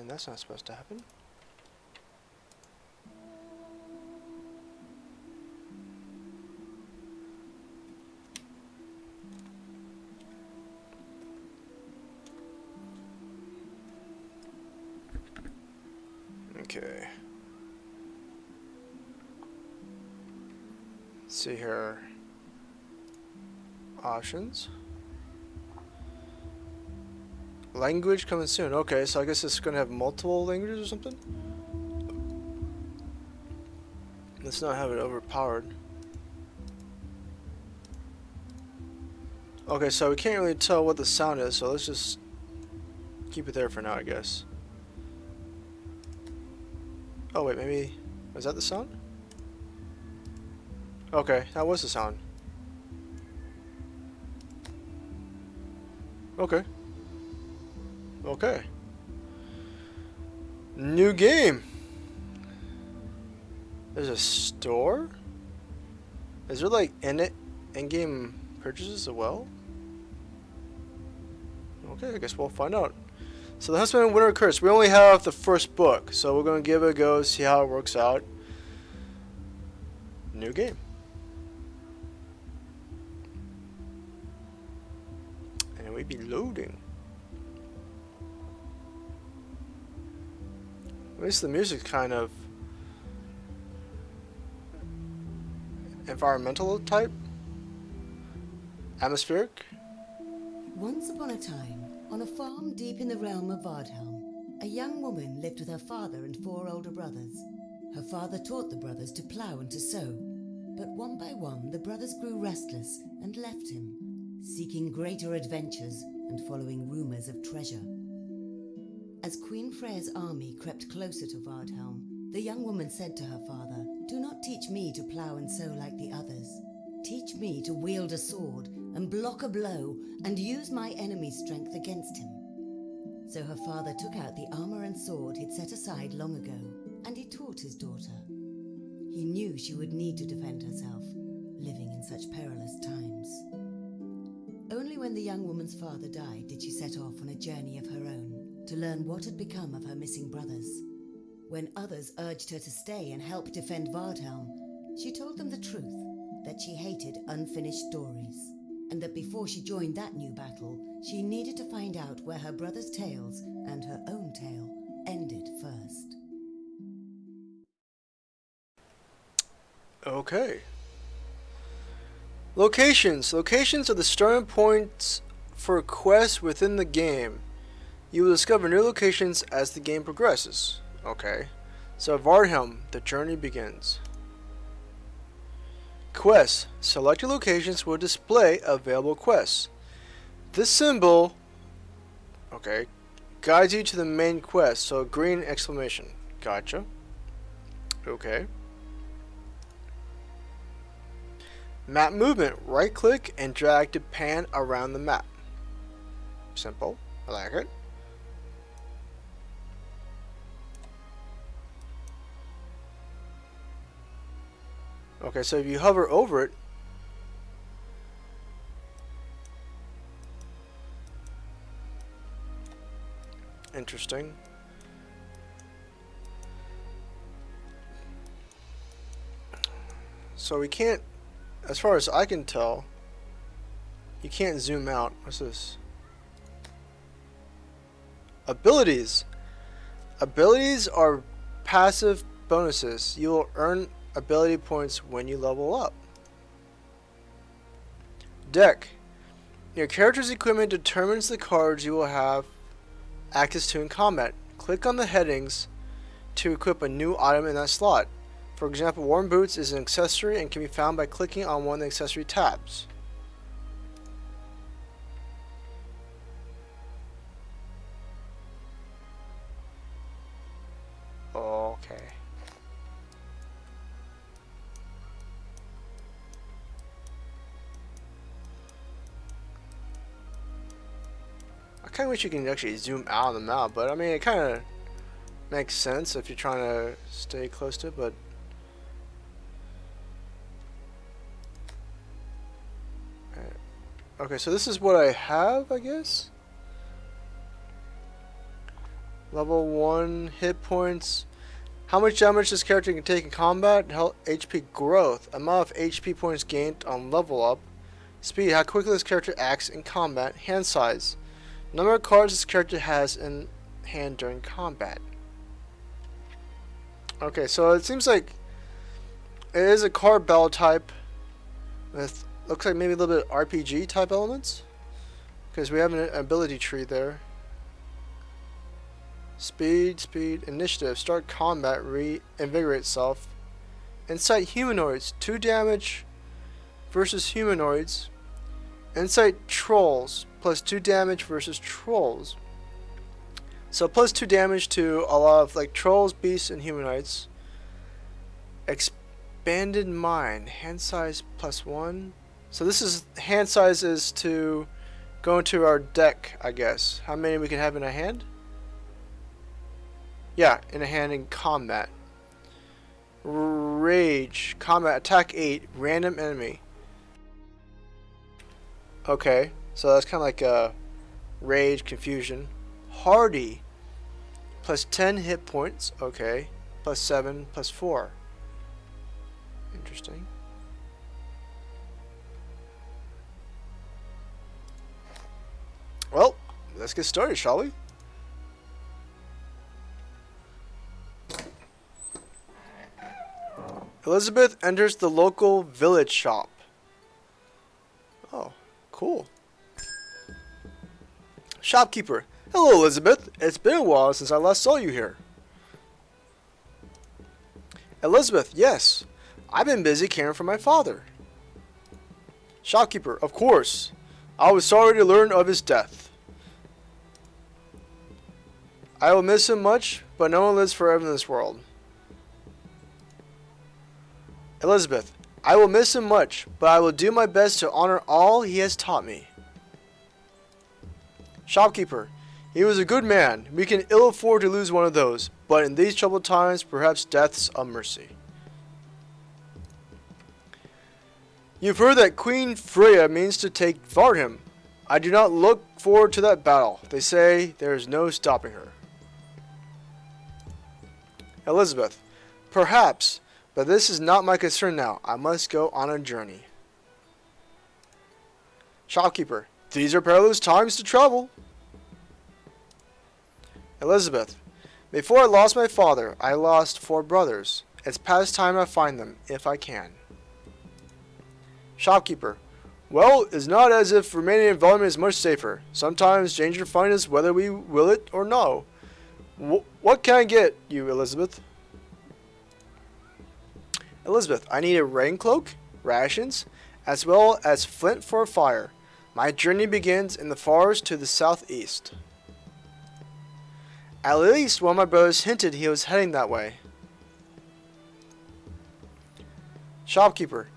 And that's not supposed to happen. Okay. Let's see here. Options. Language coming soon. Okay, so I guess it's gonna have multiple languages or something? Let's not have it overpowered. Okay, so we can't really tell what the sound is, so let's just keep it there for now, I guess. Oh wait, maybe... was that the sound? Okay, that was the sound. Okay. Okay. New game! There's a store? Is there like in-game purchases as well? Okay, I guess we'll find out. So the Huntsman and Winter Curse. We only have the first book, so we're gonna give it a go, see how it works out. New game. And we be loading. At least the music's kind of environmental type? Atmospheric? Once upon a time, on a farm deep in the realm of Vardhelm, a young woman lived with her father and 4 older brothers. Her father taught the brothers to plough and to sow, but one by one the brothers grew restless and left him, seeking greater adventures and following rumors of treasure. As Queen Freya's army crept closer to Vardhelm, the young woman said to her father, "Do not teach me to plough and sow like the others. Teach me to wield a sword and block a blow and use my enemy's strength against him." So her father took out the armor and sword he'd set aside long ago, and he taught his daughter. He knew she would need to defend herself, living in such perilous times. Only when the young woman's father died did she set off on a journey of her own to learn what had become of her missing brothers. When others urged her to stay and help defend Vardhelm, she told them the truth, that she hated unfinished stories, and that before she joined that new battle, she needed to find out where her brothers' tales and her own tale ended first. Okay. Locations. Locations are the starting points for quests within the game. You will discover new locations as the game progresses. Okay. So Vardhelm, the journey begins. Quests. Selected locations will display available quests. This symbol, okay, guides you to the main quest. So green exclamation. Gotcha. Okay. Map movement. Right click and drag to pan around the map. Simple. I like it. Okay, so if you hover over it, interesting. So we can't, as far as I can tell, you can't zoom out. What's this? Abilities. Abilities are passive bonuses. You will earn ability points when you level up. Deck. Your character's equipment determines the cards you will have access to in combat. Click on the headings to equip a new item in that slot. For example, Warm Boots is an accessory and can be found by clicking on one of the accessory tabs. Okay. I kind of wish you can actually zoom out on the map, but I mean, it kind of makes sense if you're trying to stay close to it, but... Okay, so this is what I have, I guess? Level 1 hit points. How much damage this character can take in combat? Health, HP growth. Amount of HP points gained on level up. Speed. How quickly this character acts in combat. Hand size. Number of cards this character has in hand during combat. Okay, so it seems like it is a card battle type with, looks like maybe a little bit of RPG type elements, because we have an ability tree there. Speed, initiative, start combat, reinvigorate self. Insight humanoids, 2 damage versus humanoids. Insight trolls, plus 2 damage versus trolls. So plus 2 damage to a lot of like trolls, beasts, and humanoids. Expanded mind, hand size plus 1. So this is, hand size is to go into our deck, I guess. How many we can have in a hand? Yeah, in a hand in combat. Rage, combat, attack 8, random enemy. Okay, so that's kind of like a rage, confusion. Hardy, plus 10 hit points, okay. Plus 7, plus 4. Interesting. Well, let's get started, shall we? Elizabeth enters the local village shop. Oh, cool. Shopkeeper. Hello, Elizabeth. It's been a while since I last saw you here. Elizabeth. Yes. I've been busy caring for my father. Shopkeeper. Of course. I was sorry to learn of his death. I will miss him much, but no one lives forever in this world. Elizabeth, I will miss him much, but I will do my best to honor all he has taught me. Shopkeeper, he was a good man. We can ill afford to lose one of those, but in these troubled times, perhaps death's a mercy. You've heard that Queen Freya means to take Vardham. I do not look forward to that battle. They say there is no stopping her. Elizabeth, perhaps. But this is not my concern now. I must go on a journey. Shopkeeper. These are perilous times to travel. Elizabeth. Before I lost my father, I lost 4 brothers. It's past time I find them, if I can. Shopkeeper. Well, it's not as if remaining in Vardham is much safer. Sometimes danger finds us whether we will it or no. What can I get you, Elizabeth? Elizabeth, I need a rain cloak, rations, as well as flint for a fire. My journey begins in the forest to the southeast. At least one of my brothers hinted he was heading that way. Shopkeeper,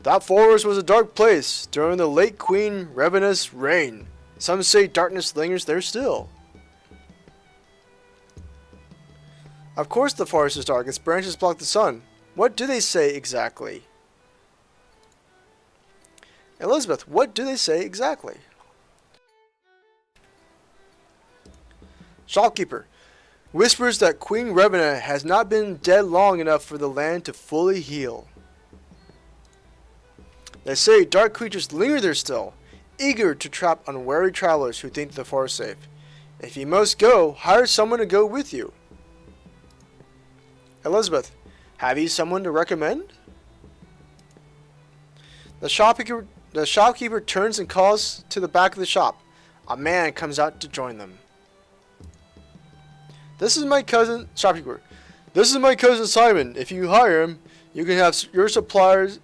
that forest was a dark place during the late Queen Revena's reign. Some say darkness lingers there still. Of course the forest is dark, its branches block the sun. What do they say exactly? Elizabeth, what do they say exactly? Shopkeeper, whispers that Queen Revena has not been dead long enough for the land to fully heal. They say dark creatures linger there still, eager to trap unwary travelers who think the forest safe. If you must go, hire someone to go with you. Elizabeth, have you someone to recommend? The shopkeeper turns and calls to the back of the shop. A man comes out to join them. This is my cousin, shopkeeper. This is my cousin Simon. If you hire him, you can have your supplies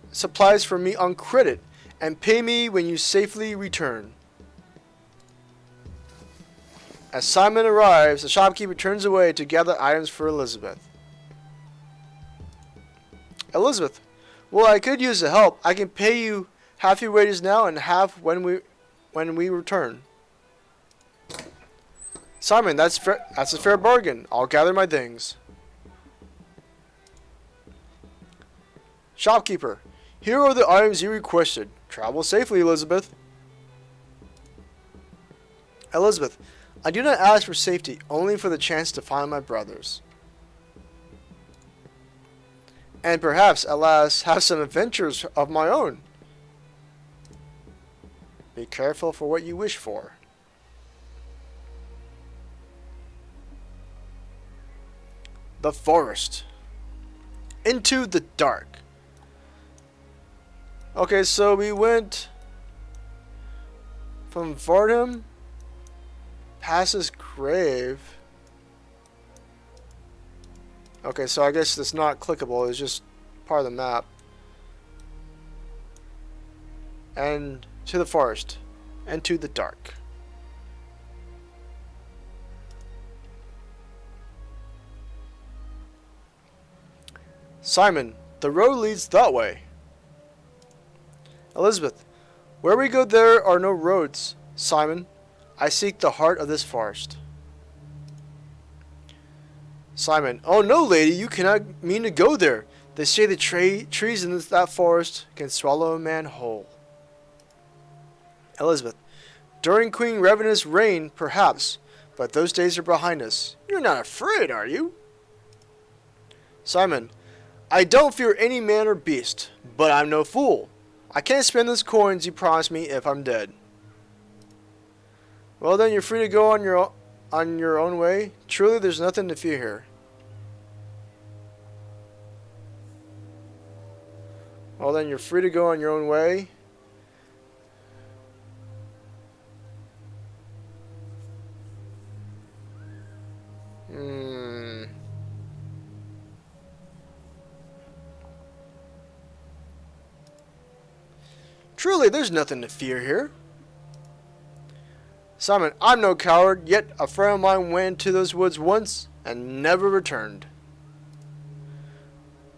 from me on credit and pay me when you safely return. As Simon arrives, the shopkeeper turns away to gather items for Elizabeth. Elizabeth, well, I could use the help. I can pay you half your wages now and half when we return. Simon, that's a fair bargain. I'll gather my things. Shopkeeper, here are the items you requested. Travel safely, Elizabeth. Elizabeth, I do not ask for safety, only for the chance to find my brothers. And perhaps, at last, have some adventures of my own. Be careful for what you wish for. The forest. Into the dark. Okay, so we went from Vardham past his grave. Okay, so I guess it's not clickable, it's just part of the map. And to the forest. And to the dark. Simon, the road leads that way. Elizabeth, where we go there are no roads. Simon, I seek the heart of this forest. Simon, oh no, lady, you cannot mean to go there. They say the trees in that forest can swallow a man whole. Elizabeth, during Queen Ravenous' reign, perhaps, but those days are behind us. You're not afraid, are you? Simon, I don't fear any man or beast, but I'm no fool. I can't spend those coins you promised me if I'm dead. Well then, you're free to go on your own way. Truly, there's nothing to fear here. Well then, you're free to go on your own way. Truly, there's nothing to fear here. Simon, I'm no coward, yet a friend of mine went to those woods once and never returned.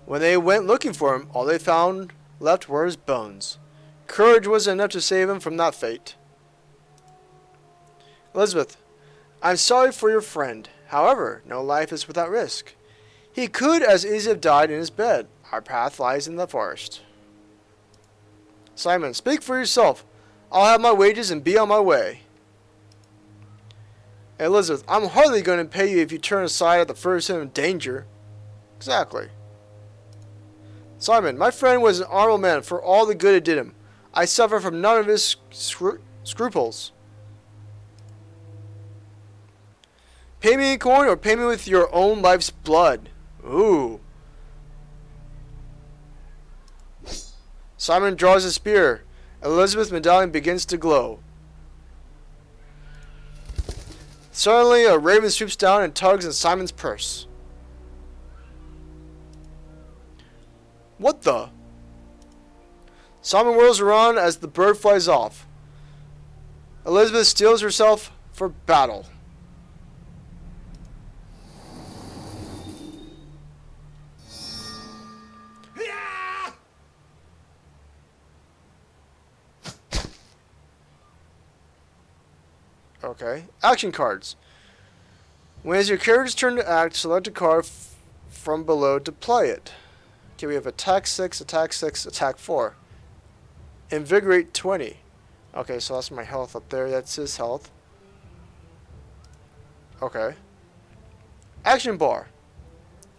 When they went looking for him, all they found left were his bones. Courage wasn't enough to save him from that fate. Elizabeth, I'm sorry for your friend. However, no life is without risk. He could as easily have died in his bed. Our path lies in the forest. Simon, speak for yourself. I'll have my wages and be on my way. Elizabeth, I'm hardly going to pay you if you turn aside at the first hint of danger. Exactly. Simon, my friend was an honorable man for all the good it did him. I suffer from none of his scruples. Pay me in coin or pay me with your own life's blood. Ooh. Simon draws a spear. Elizabeth's medallion begins to glow. Suddenly, a raven swoops down and tugs at Simon's purse. What the? Simon whirls around as the bird flies off. Elizabeth steels herself for battle. Okay. Action cards. When it's your character's turn to act, select a card from below to play it. Okay, we have attack 6, attack 6, attack 4. Invigorate 20. Okay, so that's my health up there. That's his health. Okay. Action bar.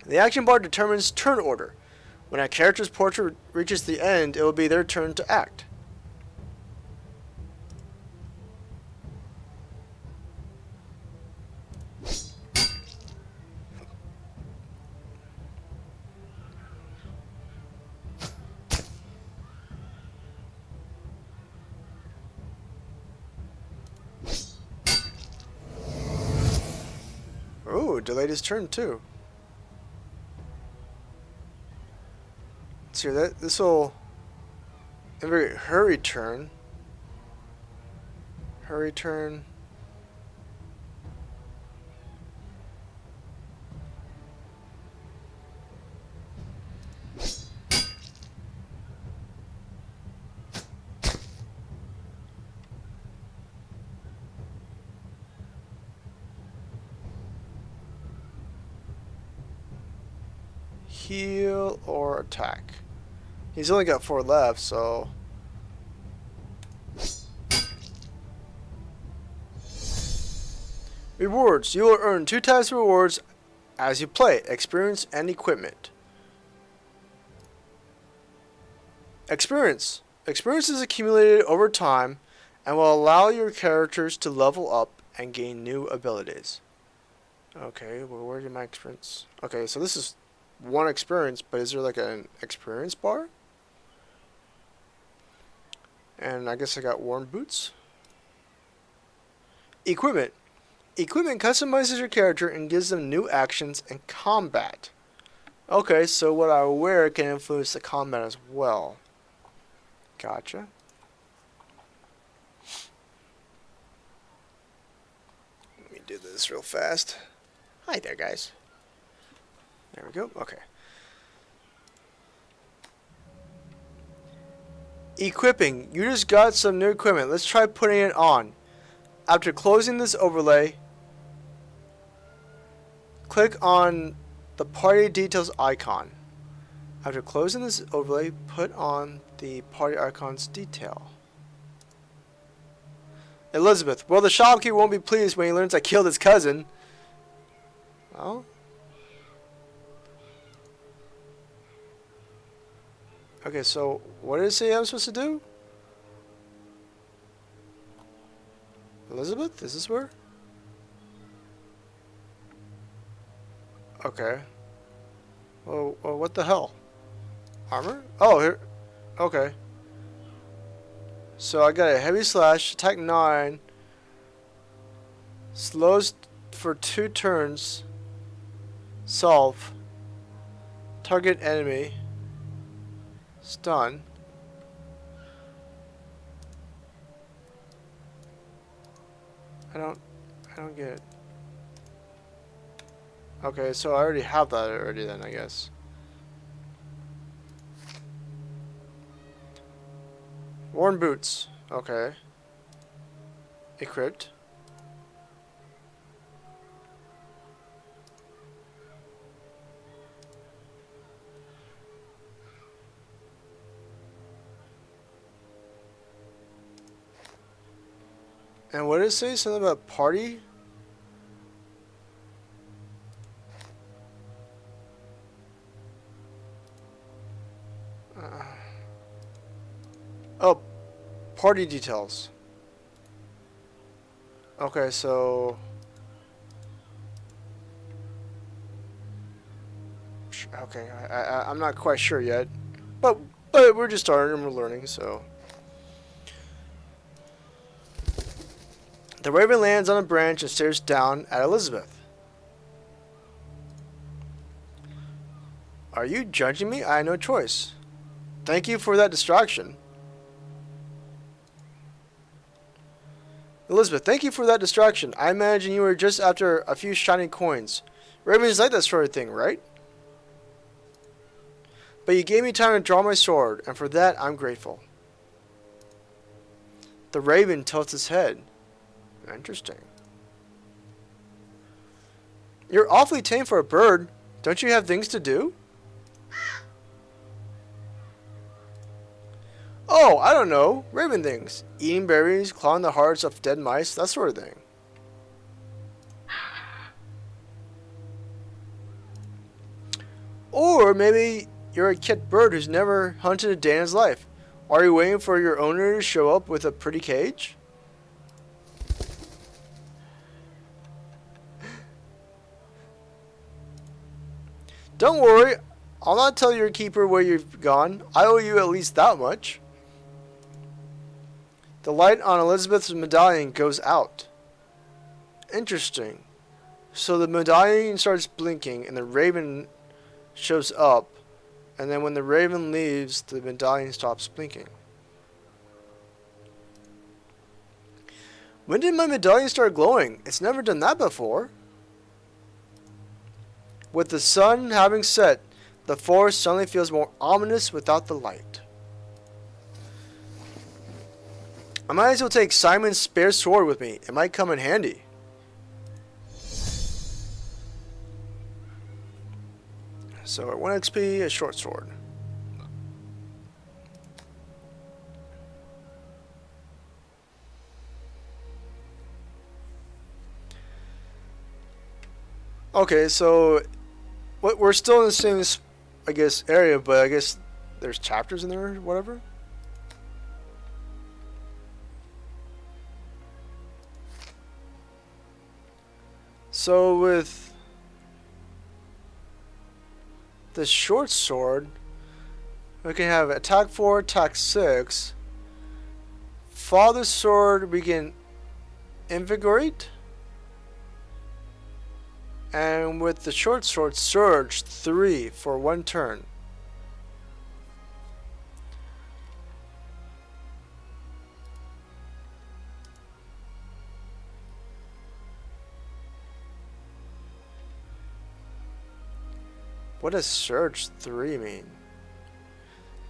The action bar determines turn order. When a character's portrait reaches the end, it will be their turn to act. Ooh, delayed his turn too. Let's see, this will invigorate hurry turn. Hurry turn. Heal or attack. He's only got 4 left, so Rewards. You will earn 2 types of rewards as you play. Experience and equipment. Experience. Experience is accumulated over time and will allow your characters to level up and gain new abilities. Okay, well, where's my experience? Okay, so this is 1 experience, but is there like an experience bar? And I guess I got worn boots. Equipment. Equipment customizes your character and gives them new actions in combat. Okay, so what I wear can influence the combat as well. Gotcha. Let me do this real fast. Hi there, guys. There we go. Okay. Equipping. You just got some new equipment. Let's try putting it on. After closing this overlay, click on the party details icon. After closing this overlay, put on the party icon's detail. Elizabeth. Well, the shopkeeper won't be pleased when he learns I killed his cousin. Well. Okay, so what did it say I'm supposed to do? Elizabeth? Is this where? Okay. Well, what the hell? Armor? Oh, here. Okay. So I got a heavy slash, attack 9, slows for 2 turns, solve, target enemy, stun. I don't get it. Okay, so I already have that already then, I guess. Worn boots. Okay. Equipped. And what did it say? Something about party? Oh, party details. Okay, so... Okay, I'm not quite sure yet. But we're just starting and we're learning, so... The raven lands on a branch and stares down at Elizabeth. Are you judging me? I had no choice. Thank you for that distraction. Elizabeth, thank you for that distraction. I imagine you were just after a few shiny coins. Ravens like that sort of thing, right? But you gave me time to draw my sword, and for that I'm grateful. The raven tilts his head. Interesting. You're awfully tame for a bird. Don't you have things to do? Oh, I don't know. Raven things. Eating berries, clawing the hearts of dead mice, that sort of thing. Or maybe you're a kit bird who's never hunted a day in his life. Are you waiting for your owner to show up with a pretty cage? Don't worry, I'll not tell your keeper where you've gone. I owe you at least that much. The light on Elizabeth's medallion goes out. Interesting. So the medallion starts blinking and the raven shows up. And then when the raven leaves, the medallion stops blinking. When did my medallion start glowing? It's never done that before. With the sun having set, the forest suddenly feels more ominous without the light. I might as well take Simon's spare sword with me. It might come in handy. So at 1 XP, a short sword. Okay, so we're still in the same, I guess, area, but I guess there's chapters in there or whatever. So with the short sword, we can have attack 4, attack 6. Father's sword, we can invigorate. And with the short sword, surge 3 for 1 turn. What does surge 3 mean?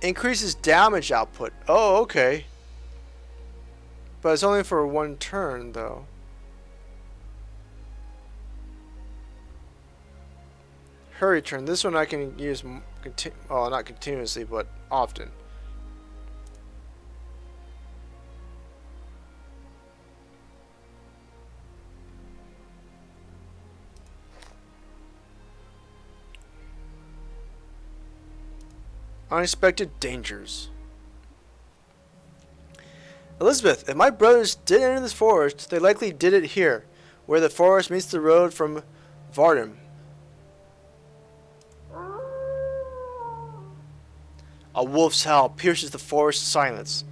Increases damage output. Oh, okay. But it's only for 1 turn, though. Hurry turn. This one I can use, not continuously, but often. Unexpected dangers. Elizabeth, if my brothers did enter this forest, they likely did it here, where the forest meets the road from Vardem. A wolf's howl pierces the forest silence.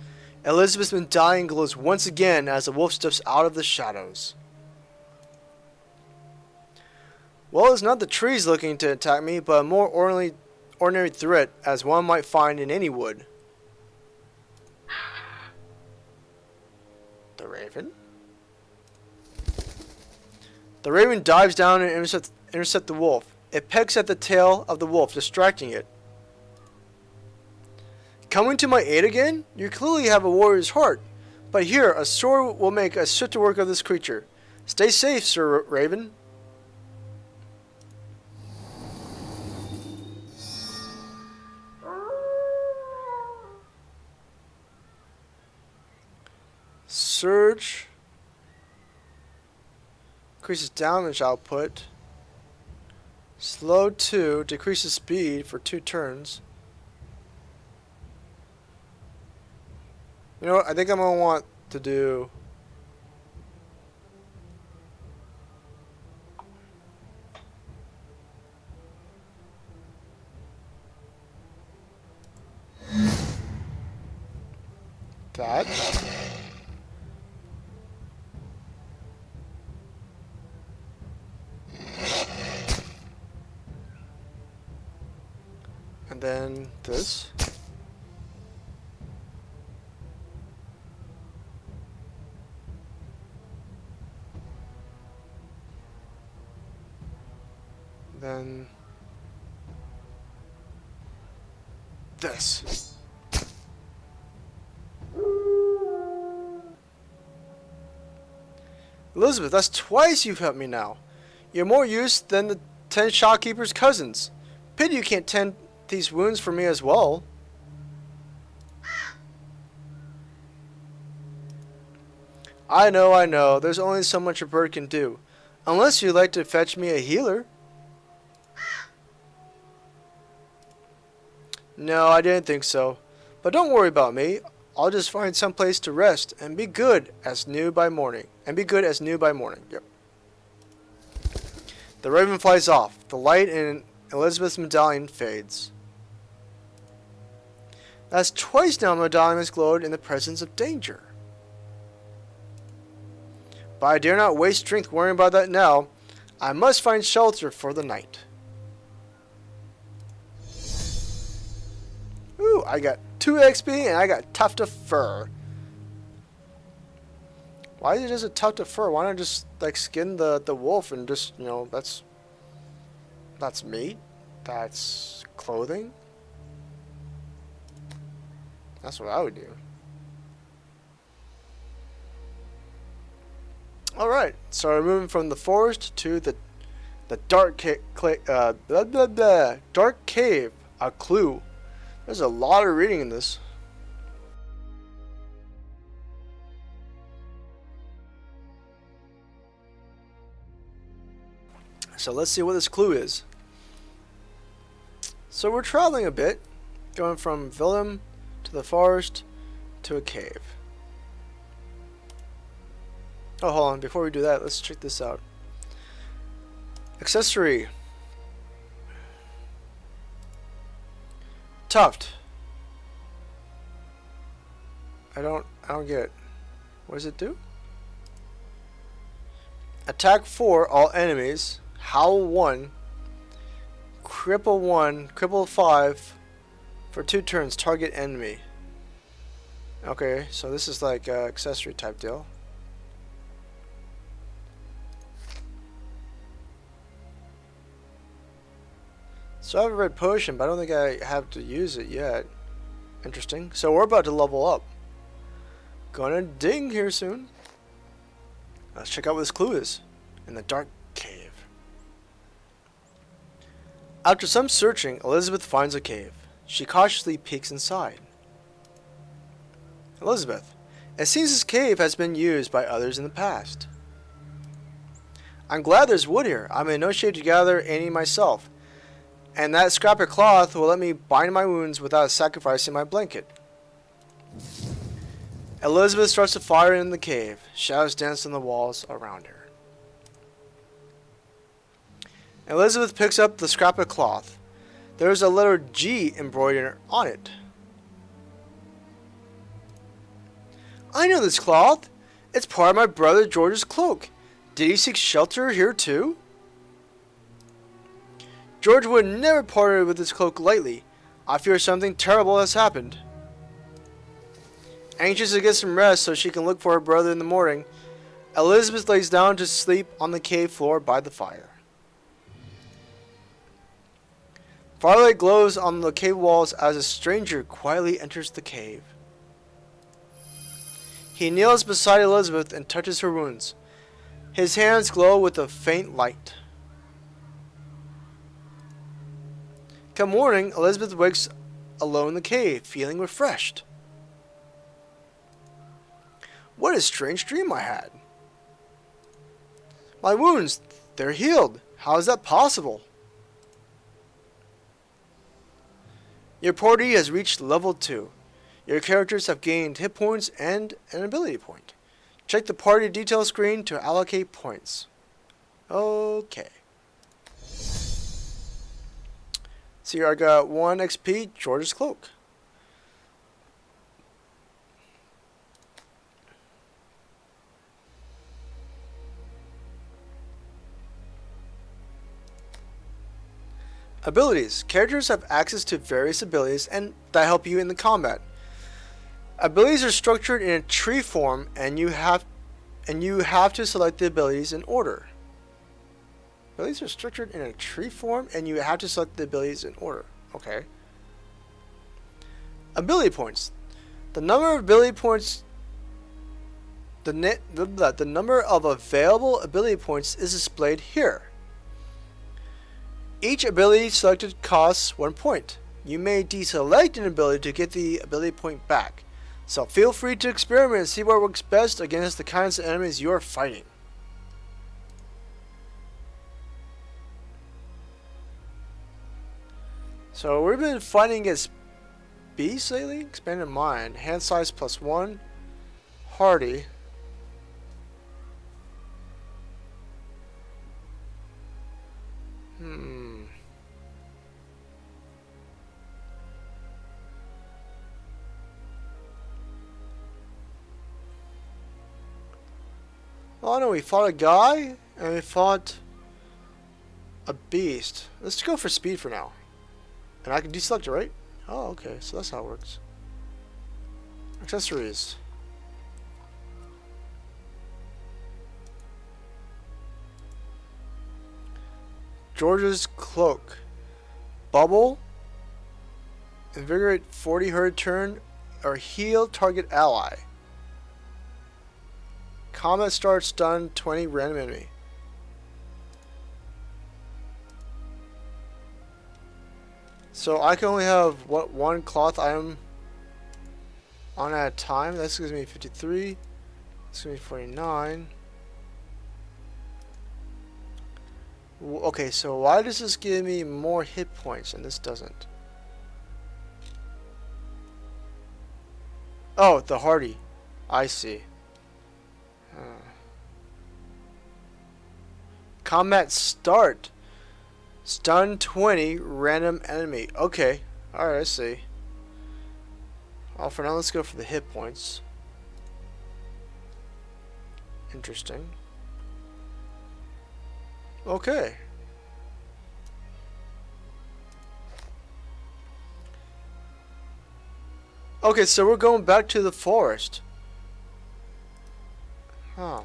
Elizabeth's medallion glows once again as the wolf steps out of the shadows. Well, it's not the trees looking to attack me, but a more ordinary threat as one might find in any wood. The raven? The raven dives down and intercept the wolf. It pecks at the tail of the wolf, distracting it. Coming to my aid again? You clearly have a warrior's heart. But here, a sword will make a swifter work of this creature. Stay safe, Sir Raven. Surge. Increases damage output. Slow 2. Decreases speed for 2 turns. You know what? I think I'm going to want to do... that. And then this. Then this. Elizabeth, that's twice you've helped me now. You're more use than the 10 shopkeepers' cousins. Pity you can't tend these wounds for me as well. I know. There's only so much a bird can do. Unless you'd like to fetch me a healer. No, I didn't think so. But don't worry about me. I'll just find some place to rest and be good as new by morning. Yep. The raven flies off. The light in Elizabeth's medallion fades. That's twice now my medallion has glowed in the presence of danger. But I dare not waste strength worrying about that now. I must find shelter for the night. Ooh, I got 2 XP and I got tuft of fur. Why is it just a tuft of fur? Why not just like skin the wolf and just, you know, that's meat. That's clothing. That's what I would do. Alright, so we're moving from the forest to the dark dark cave, a clue. There's a lot of reading in this. So let's see what this clue is. So we're traveling a bit, going from Willem to the forest to a cave. Oh, hold on. Before we do that, let's check this out. Accessory. Tuft. I don't get it. What does it do? Attack 4 all enemies. Howl 1. Cripple 1. Cripple 5. For 2 turns, target enemy. Okay, so this is like an accessory type deal. So I have a red potion, but I don't think I have to use it yet. Interesting. So we're about to level up. Gonna ding here soon. Let's check out what this clue is. In the dark cave. After some searching, Elizabeth finds a cave. She cautiously peeks inside. Elizabeth, it seems this cave has been used by others in the past. I'm glad there's wood here. I'm in no shape to gather any myself. And that scrap of cloth will let me bind my wounds without sacrificing my blanket. Elizabeth starts a fire in the cave. Shadows dance on the walls around her. Elizabeth picks up the scrap of cloth. There is a letter G embroidered on it. I know this cloth. It's part of my brother George's cloak. Did he seek shelter here too? George would never part with his cloak lightly. I fear something terrible has happened. Anxious to get some rest so she can look for her brother in the morning, Elizabeth lays down to sleep on the cave floor by the fire. Firelight glows on the cave walls as a stranger quietly enters the cave. He kneels beside Elizabeth and touches her wounds. His hands glow with a faint light. Come morning, Elizabeth wakes alone in the cave, feeling refreshed. What a strange dream I had. My wounds, they're healed. How is that possible? Your party has reached level 2. Your characters have gained hit points and an ability point. Check the party detail screen to allocate points. Okay. See here, I got 1 XP, George's cloak. Abilities. Characters have access to various abilities and that help you in the combat. Abilities are structured in a tree form and you have to select the abilities in order. Abilities are structured in a tree form and you have to select the abilities in order. Okay. Ability points. The number of ability points the number of available ability points is displayed here. Each ability selected costs 1 point. You may deselect an ability to get the ability point back. So feel free to experiment and see what works best against the kinds of enemies you are fighting. So we've been fighting against beasts lately. Expanded mind. Hand size +1. Hardy. Oh no, we fought a guy and we fought a beast. Let's go for speed for now. And I can deselect it, right? Oh, okay. So that's how it works. Accessories. George's cloak. Bubble. Invigorate 40 her turn or heal target ally. Combat start stun 20 random enemy. So I can only have what, 1 cloth item on at a time. That's gonna be 53. That's gonna be 49. Okay, so why does this give me more hit points and this doesn't? Oh, the hardy. I see. Combat start. Stun 20, random enemy. Okay. Alright, I see. Well, for now, let's go for the hit points. Interesting. Okay. Okay, so we're going back to the forest. Huh.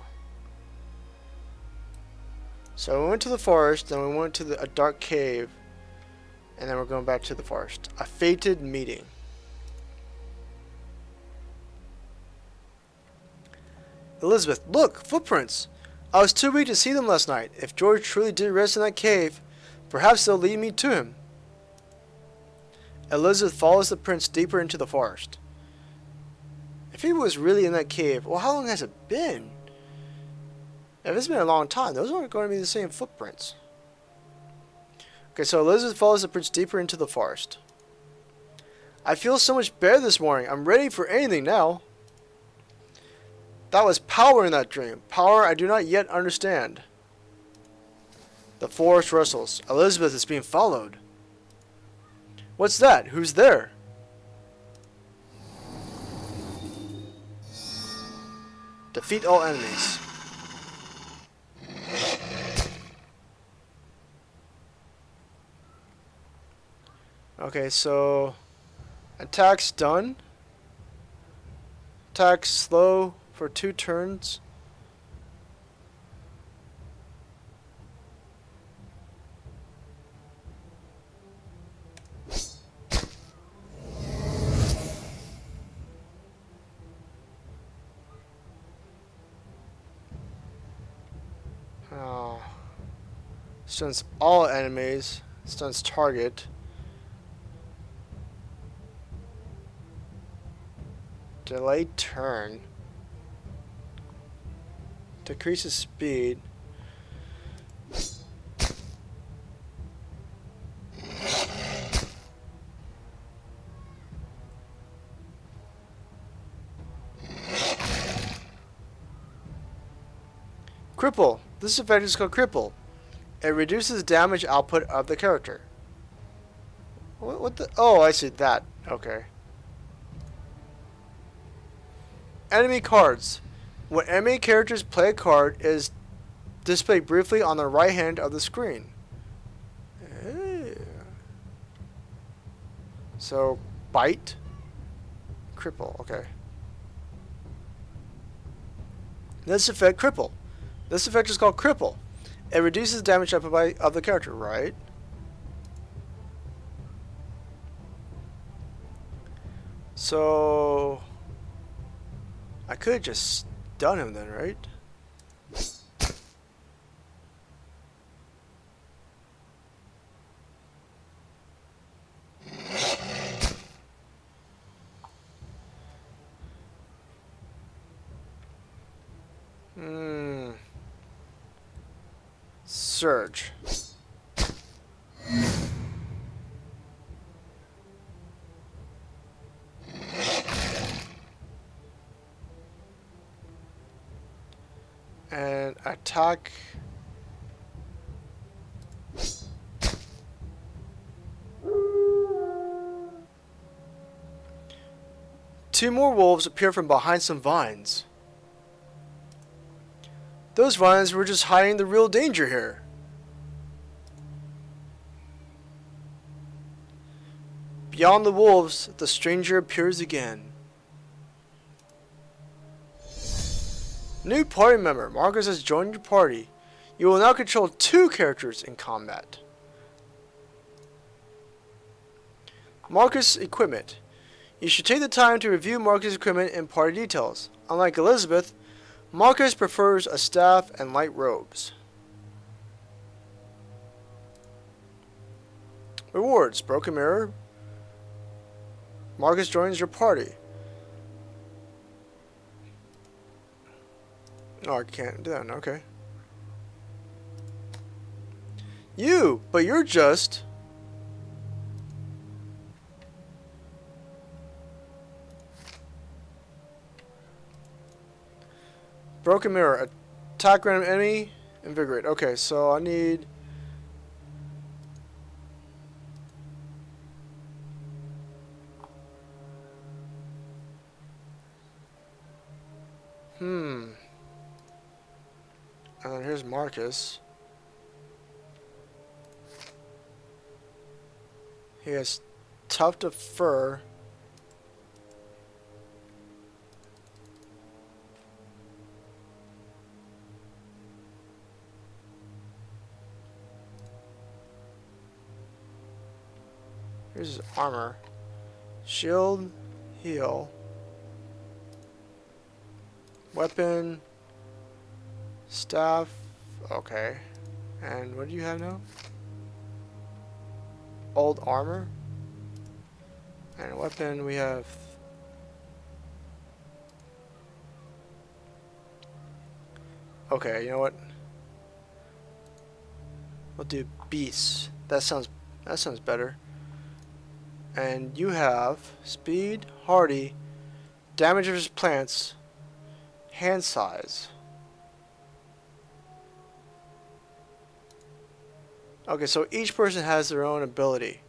So we went to the forest, then we went to a dark cave, and then we're going back to the forest. A fated meeting. Elizabeth, look! Footprints! I was too weak to see them last night. If George truly did rest in that cave, perhaps they'll lead me to him. Elizabeth follows the prince deeper into the forest. If he was really in that cave, well, how long has it been? If it's been a long time, those aren't going to be the same footprints. Okay, so Elizabeth follows the prince deeper into the forest. I feel so much better this morning. I'm ready for anything now. That was power in that dream. Power I do not yet understand. The forest rustles. Elizabeth is being followed. What's that? Who's there? Defeat all enemies. Okay, so attack's done. Attack slow for 2 turns. Oh. Stuns all enemies. Stuns target. Delay turn. Decreases speed. Cripple. This effect is called Cripple. It reduces damage output of the character. What the? Oh, I see that. Okay. Enemy cards. When enemy characters play a card, it is displayed briefly on the right hand of the screen. So, bite. Cripple. Okay. This effect, Cripple. This effect is called Cripple. It reduces damage output of the character, right? So I could just stun him then, right? Surge. And attack. Two more wolves appear from behind some vines. Those vines were just hiding the real danger here. Beyond the wolves, the stranger appears again. New party member. Marcus has joined your party. You will now control 2 characters in combat. Marcus equipment. You should take the time to review Marcus' equipment and party details. Unlike Elizabeth, Marcus prefers a staff and light robes. Rewards. Broken mirror. Marcus joins your party. Oh, I can't do that. Okay. You, but you're just... Broken mirror. Attack random enemy. Invigorate. Okay, so I need... And then here's Marcus. He has tuft of fur. Here's his armor. Shield, heal. Weapon, staff, okay. And what do you have now? Old armor. And weapon, we have... Okay, you know what? We'll do beasts. That sounds better. And you have speed, hardy, damage versus plants, hand size. Okay, so each person has their own ability.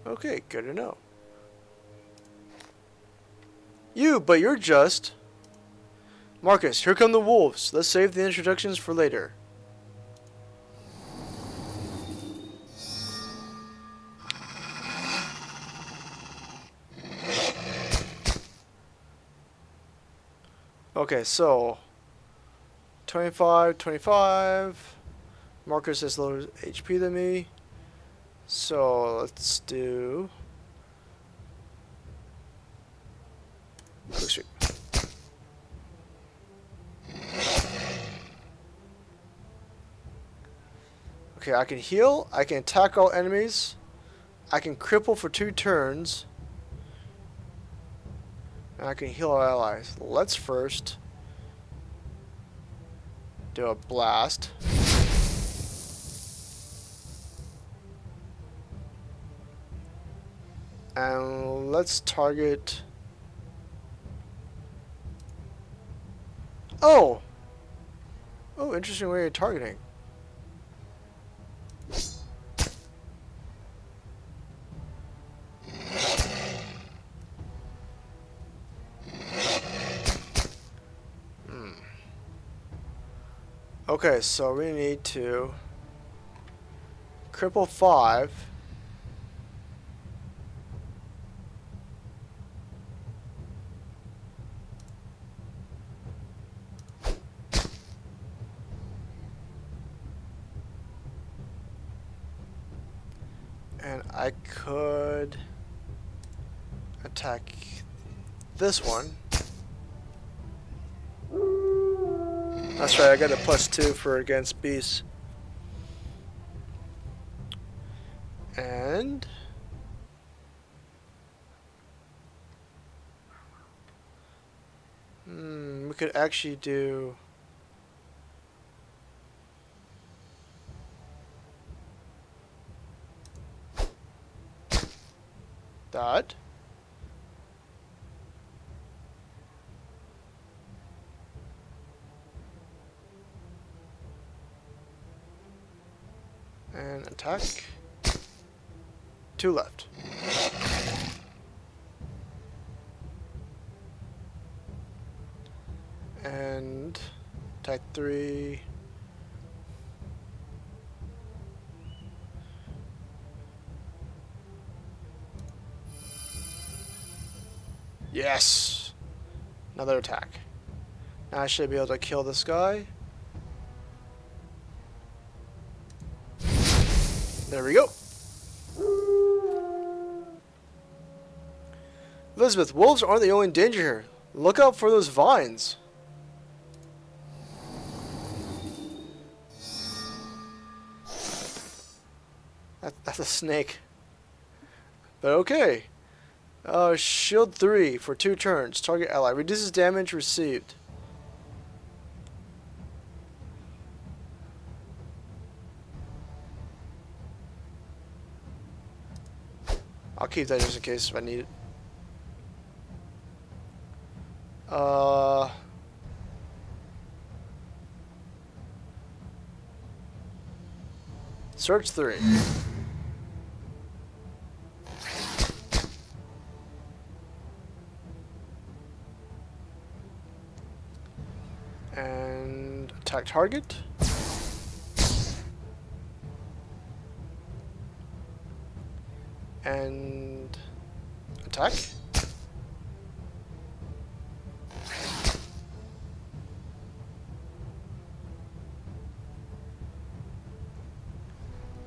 Okay, good to know. You, but you're just... Marcus, here come the wolves. Let's save the introductions for later. Okay, so 25. Marcus has lower HP than me. So let's do quick streak. Okay, I can heal, I can attack all enemies, I can cripple for 2 turns. And I can heal our allies. Let's first do a blast. And let's target... Oh! Oh, interesting way of targeting. Okay, so we need to cripple 5. And I could attack this one. That's right, I got a +2 for against beasts. And we could actually do that. And attack. 2 left. And attack 3. Yes! Another attack. Now I should be able to kill this guy. There we go. Elizabeth, wolves aren't the only danger here. Look out for those vines. That's a snake. But okay. Shield 3 for 2 turns. Target ally. Reduces damage received. I'll keep that just in case if I need it. Search 3. And attack target. And attack.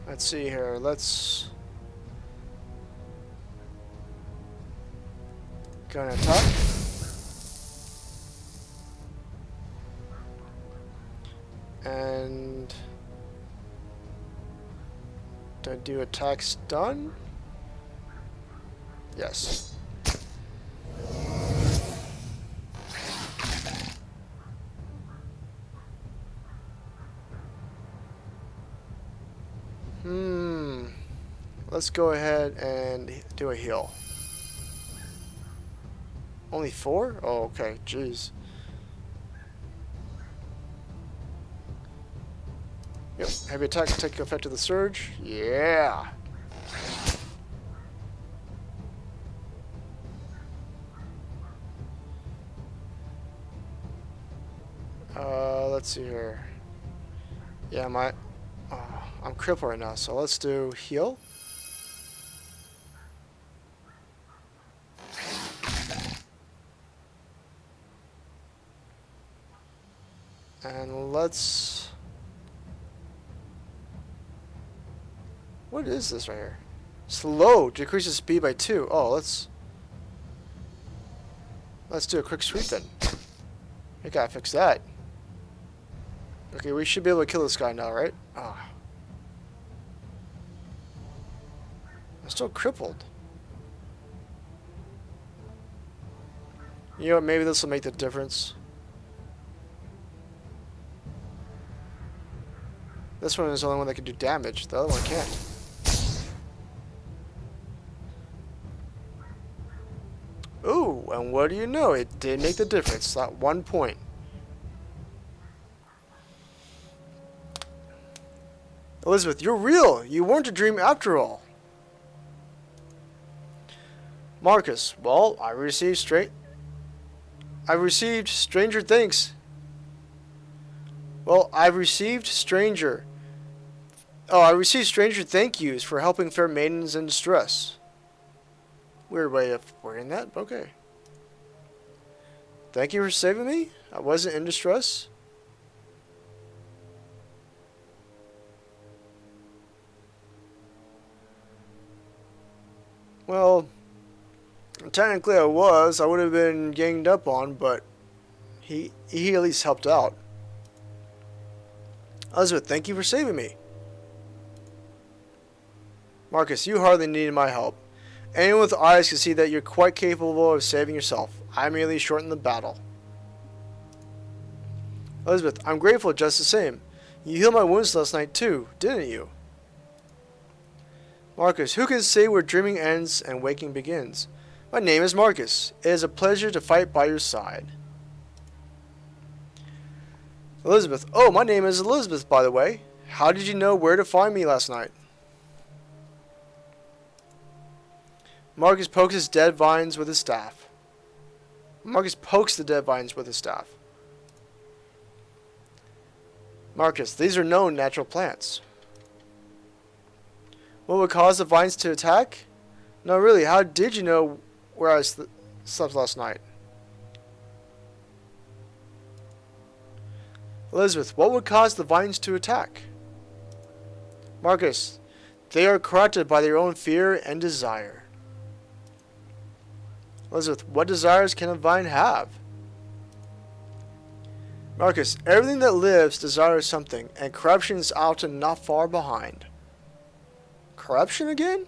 Let's see here. Let's go and attack. And do I do attack stun? Yes. Let's go ahead and do a heal. Only 4? Oh, okay. Jeez. Yep. Heavy attack to take effect of the surge. Yeah. Let's see here. Yeah, I'm crippled right now, so let's do heal. And let's... What is this right here? Slow decreases speed by 2. Oh, let's do a quick sweep then. We gotta fix that. Okay, we should be able to kill this guy now, right? Ah. I'm still crippled. You know what, maybe this will make the difference. This one is the only one that can do damage. The other one can't. Ooh, and what do you know? It did make the difference. That 1 point. Elizabeth, you're real. You weren't a dream after all. Marcus, well, I received stranger things. Well, I received stranger thank yous for helping fair maidens in distress. Weird way of wording that, but okay. Thank you for saving me. I wasn't in distress. Well, technically I was. I would have been ganged up on, but he at least helped out. Elizabeth, thank you for saving me. Marcus, you hardly needed my help. Anyone with eyes can see that you're quite capable of saving yourself. I merely shortened the battle. Elizabeth, I'm grateful just the same. You healed my wounds last night too, didn't you? Marcus, who can say where dreaming ends and waking begins? My name is Marcus. It is a pleasure to fight by your side. Elizabeth, oh, my name is Elizabeth, by the way. How did you know where to find me last night? Marcus pokes his dead vines with his staff. Marcus pokes the dead vines with his staff. Marcus, these are known natural plants. What would cause the vines to attack? No, really, how did you know where I slept last night? Elizabeth, what would cause the vines to attack? Marcus, they are corrupted by their own fear and desire. Elizabeth, what desires can a vine have? Marcus, everything that lives desires something, and corruption is often not far behind. Corruption again?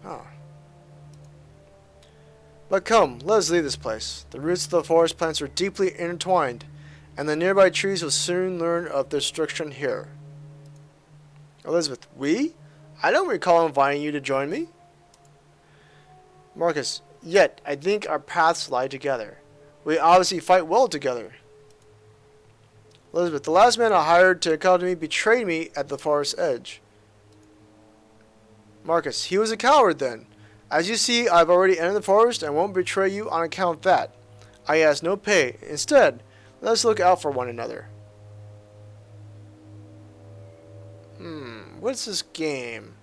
Oh. But come, let us leave this place. The roots of the forest plants are deeply intertwined, and the nearby trees will soon learn of their destruction here. Elizabeth, we? I don't recall inviting you to join me. Marcus, yet I think our paths lie together. We obviously fight well together. Elizabeth, the last man I hired to accompany me betrayed me at the forest's edge. Marcus, he was a coward then. As you see, I've already entered the forest and won't betray you on account of that. I ask no pay. Instead, let us look out for one another. What's this game?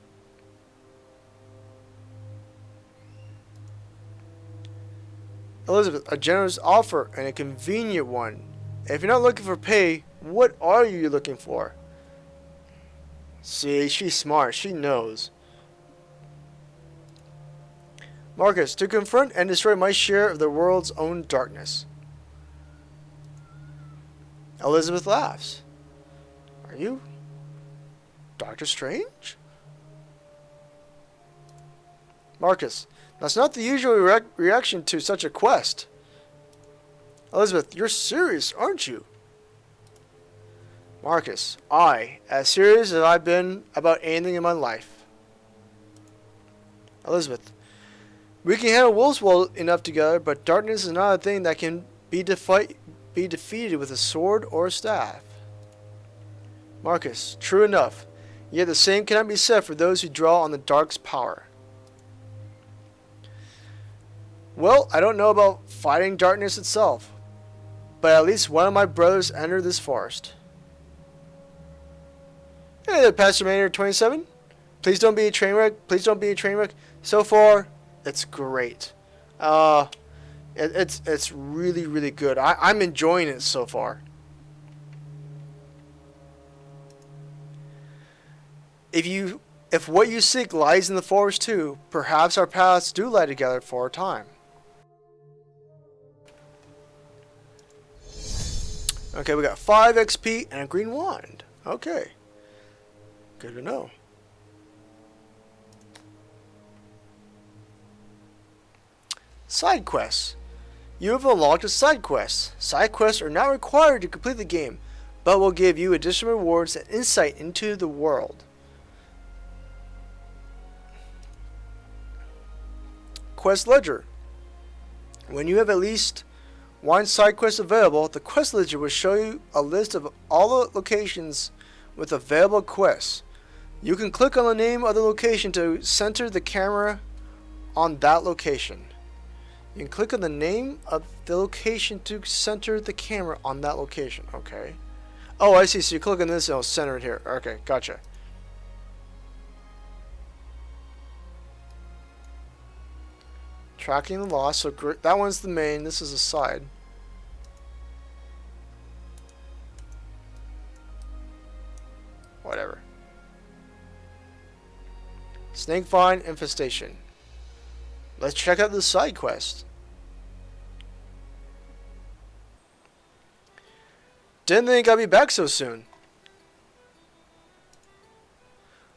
Elizabeth, a generous offer and a convenient one. If you're not looking for pay, what are you looking for? See, she's smart. She knows. Marcus, to confront and destroy my share of the world's own darkness. Elizabeth laughs. Are you Doctor Strange? Marcus, that's not the usual reaction to such a quest. Elizabeth, you're serious, aren't you? Marcus, as serious as I've been about anything in my life. Elizabeth, we can handle wolves well enough together, but darkness is not a thing that can be defeated with a sword or a staff. Marcus, true enough. Yet the same cannot be said for those who draw on the dark's power. Well, I don't know about fighting darkness itself, but at least one of my brothers entered this forest. Hey there, Pastor Maynard 27. Please don't be a train wreck. Please don't be a train wreck. So far, it's great. It's really, really good. I'm enjoying it so far. If what you seek lies in the forest too, perhaps our paths do lie together for a time. Okay, we got 5 XP and a green wand. Okay. Good to know. Side quests. You have unlocked a side quest. Side quests are not required to complete the game, but will give you additional rewards and insight into the world. Quest Ledger. When you have at least one side quest available, the Quest Ledger will show you a list of all the locations with available quests. You can click on the name of the location to center the camera on that location. You can click on the name of the location to center the camera on that location. Okay. Oh, I see. So you click on this and it'll center it here. Okay, gotcha. Tracking the loss. So that one's the main. This is a side. Whatever. Snake Vine Infestation. Let's check out the side quest. Didn't think I'd be back so soon.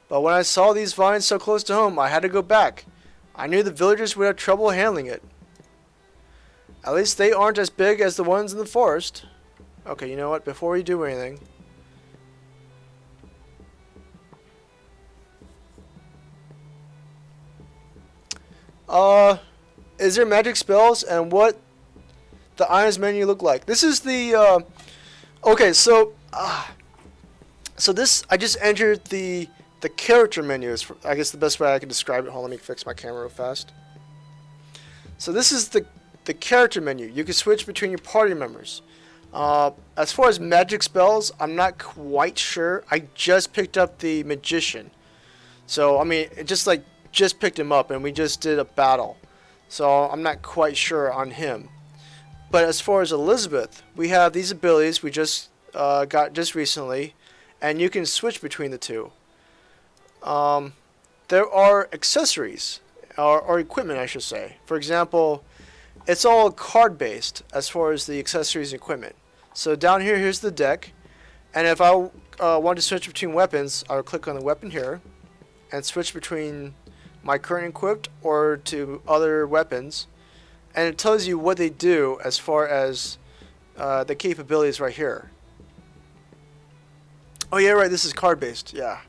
But when I saw these vines so close to home, I had to go back. I knew the villagers would have trouble handling it. At least they aren't as big as the ones in the forest. Okay, you know what? Before we do anything... is there magic spells and what the items menu look like? This is the, okay, so this, I just entered the character menu is, I guess the best way I can describe it. Hold on, let me fix my camera real fast. So this is the character menu. You can switch between your party members. As far as magic spells, I'm not quite sure. I just picked up the Magician. So, I mean, it just picked him up and we just did a battle. So I'm not quite sure on him. But as far as Elizabeth, we have these abilities we just got just recently, and you can switch between the two. There are accessories, or equipment I should say. For example, it's all card based as far as the accessories and equipment. So down here, here's the deck, and if I want to switch between weapons, I'll click on the weapon here and switch between my current equipped or to other weapons, and it tells you what they do as far as the capabilities right here. Oh yeah, right, this is card based, yeah.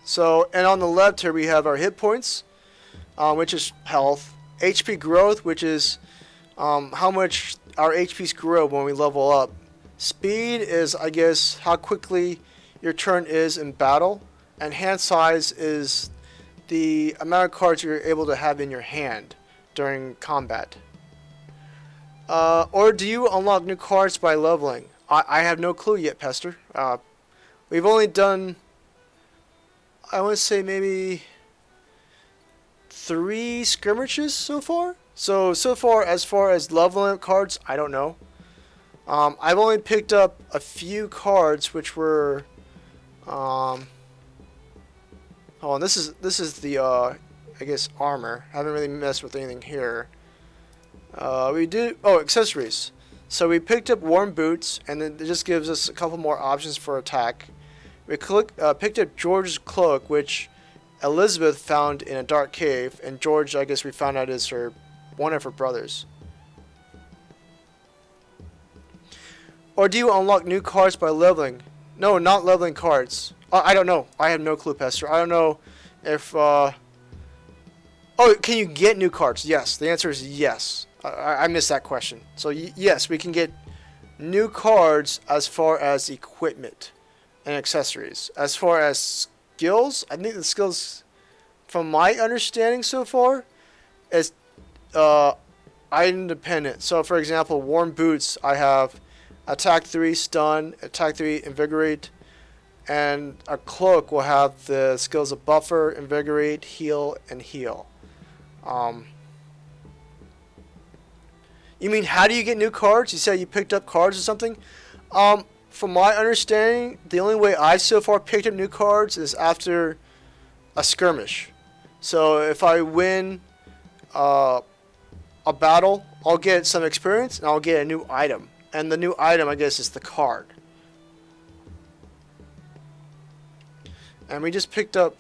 So, and on the left here we have our hit points. which is health. HP growth, which is how much our HPs grow when we level up. Speed is, I guess, how quickly your turn is in battle. And hand size is the amount of cards you're able to have in your hand during combat. Or do you unlock new cards by leveling? I have no clue yet, Pester. We've only done, I want to say maybe 3 skirmishes so far. So far as leveling up cards, I don't know. I've only picked up a few cards which were, hold on, this is the I guess armor. I haven't really messed with anything here. We did, accessories. So we picked up warm boots, and then it just gives us a couple more options for attack. We picked up George's cloak, which Elizabeth found in a dark cave, and George, I guess we found out, is one of her brothers. Or do you unlock new cards by leveling? No, not leveling cards. I don't know. I have no clue, Pester. I don't know if... Oh, can you get new cards? Yes. The answer is yes. I missed that question. So, yes, we can get new cards as far as equipment and accessories. As far as skills, I think the skills, from my understanding so far, is item dependent. So, for example, warm boots, I have attack 3, stun, attack 3, invigorate, and a cloak will have the skills of buffer, invigorate, heal, and heal. You mean, how do you get new cards? You said you picked up cards or something? From my understanding, the only way I so far picked up new cards is after a skirmish. So if I win a battle, I'll get some experience and I'll get a new item. And the new item, I guess, is the card. And we just picked up,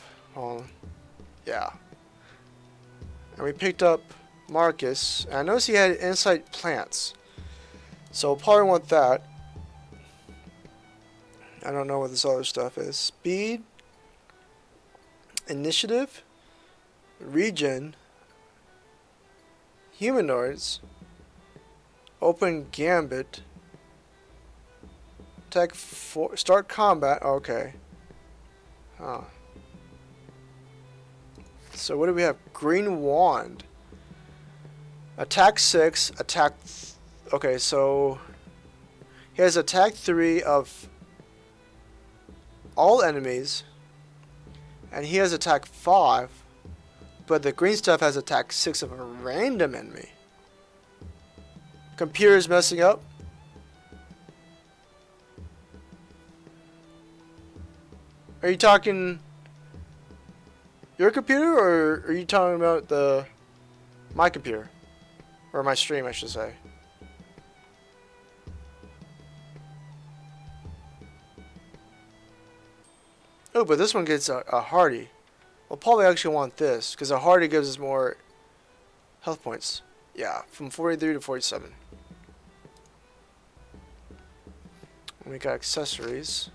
yeah. And we picked up Marcus. And I noticed he had insight plants. So I'll probably want that. I don't know what this other stuff is. Speed. Initiative. Regen. Humanoids. Open Gambit. Attack 4. Start combat. Okay. Huh. So what do we have? Green Wand. Attack 6. Attack... Okay, so... He has attack 3 of all enemies. And he has attack 5. But the green stuff has attack 6 of a random enemy. Computer is messing up. Are you talking your computer, or are you talking about my computer? Or my stream, I should say. Oh, but this one gets a hardy. We'll probably actually want this, because a hardy gives us more health points. Yeah, from 43 to 47. And we got accessories.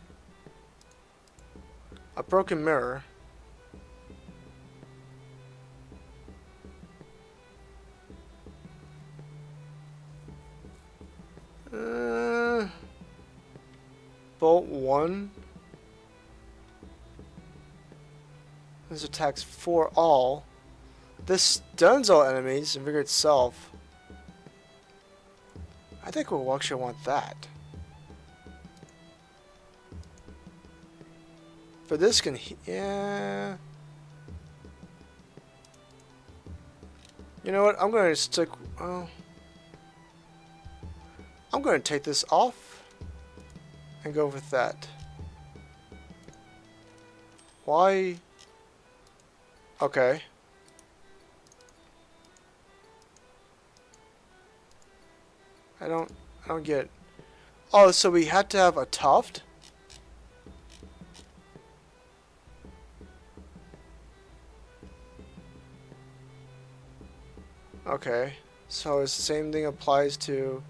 A broken mirror. Bolt 1. This attacks 4 all. This stuns all enemies and vigor itself. I think we'll actually want that. For this can, yeah. You know what? I'm going to stick. Oh, I'm going to take this off and go with that. Why? Okay. I don't get it. Oh, so we had to have a tuft? Okay. So the same thing applies to...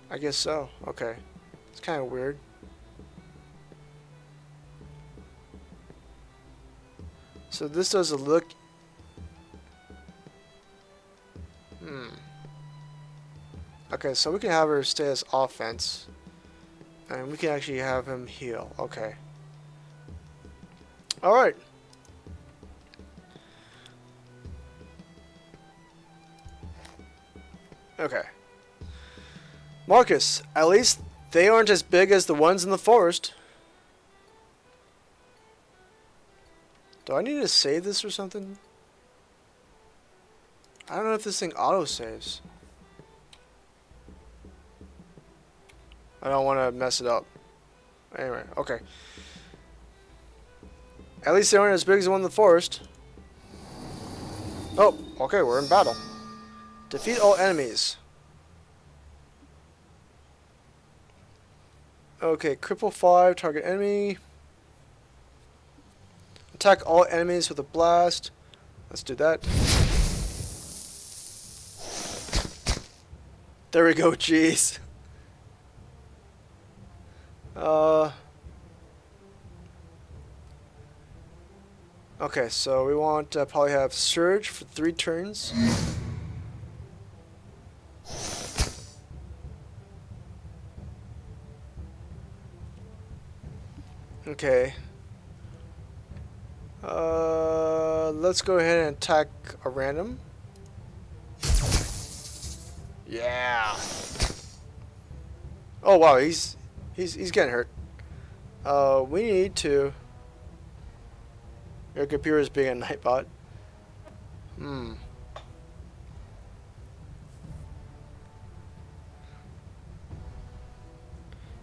I guess so. Okay. It's kind of weird. So this does a look. Okay, so we can have her stay as offense. And we can actually have him heal. Okay. Alright. Okay. Marcus, at least they aren't as big as the ones in the forest. Do I need to save this or something? I don't know if this thing auto-saves. I don't want to mess it up. Anyway, okay. At least they aren't as big as the one in the forest. Oh, okay, we're in battle. Defeat all enemies. Okay, cripple 5, target enemy. Attack all enemies with a blast. Let's do that. There we go, jeez. Okay, so we want to probably have Surge for 3 turns. Okay. Let's go ahead and attack a random. Yeah. Oh wow, he's getting hurt. We need to. Your computer is being a nightbot.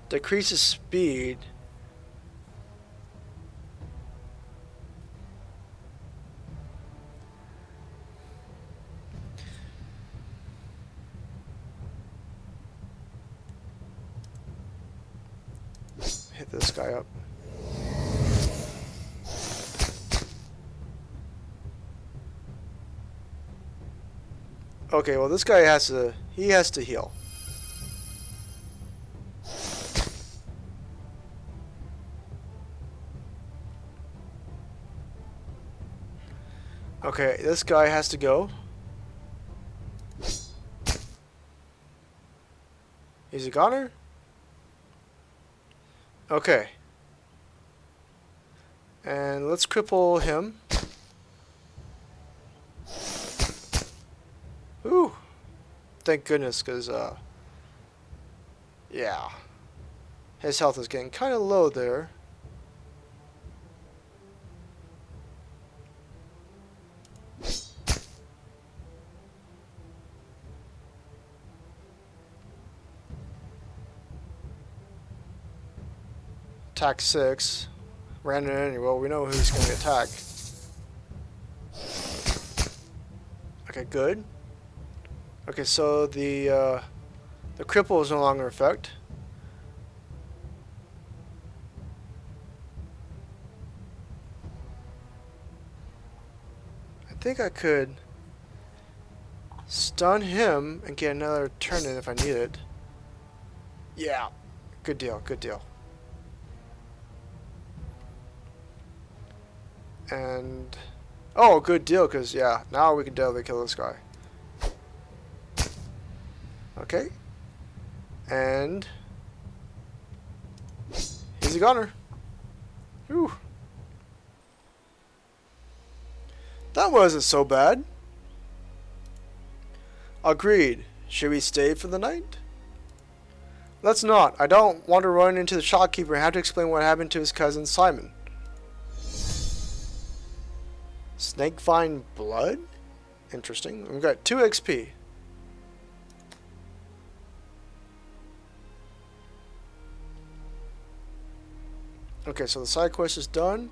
Decreases speed. Hit this guy up. Okay, well this guy has to heal. Okay, this guy has to go. He's a goner? Okay. And let's cripple him. Ooh. Thank goodness, because, yeah. His health is getting kind of low there. Attack 6. Random enemy. Well, we know who's going to attack. Okay, good. Okay, so the cripple is no longer in effect. I think I could stun him and get another turn in if I need it. Yeah. Good deal, good deal. And oh, good deal, because yeah, now we can definitely kill this guy. Okay. And he's a goner. Whew. That wasn't so bad. Agreed. Should we stay for the night? Let's not. I don't want to run into the shopkeeper and have to explain what happened to his cousin Simon. Snakevine blood? Interesting. We've got 2 XP. Okay, so the side quest is done.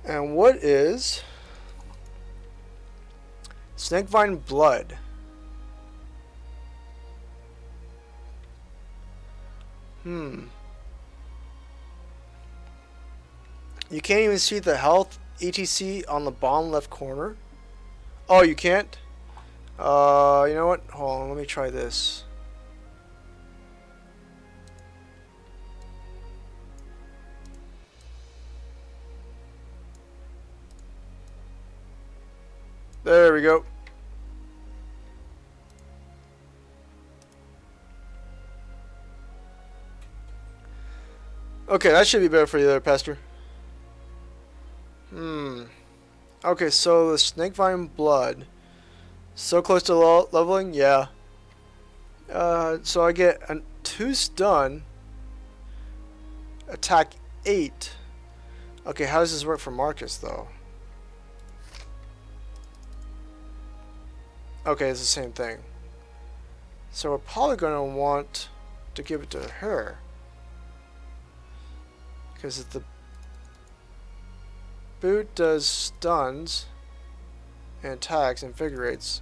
And what is Snakevine blood? You can't even see the health ETC on the bottom left corner. Oh, you can't? You know what? Hold on, let me try this. we go. Okay, that should be better for you there, Pastor. Okay, so the snakevine blood. So close to leveling? Yeah. So I get 2 stun. Attack 8. Okay, how does this work for Marcus, though? Okay, it's the same thing. So we're probably going to want to give it to her. Because if the boot does stuns and attacks, invigorates,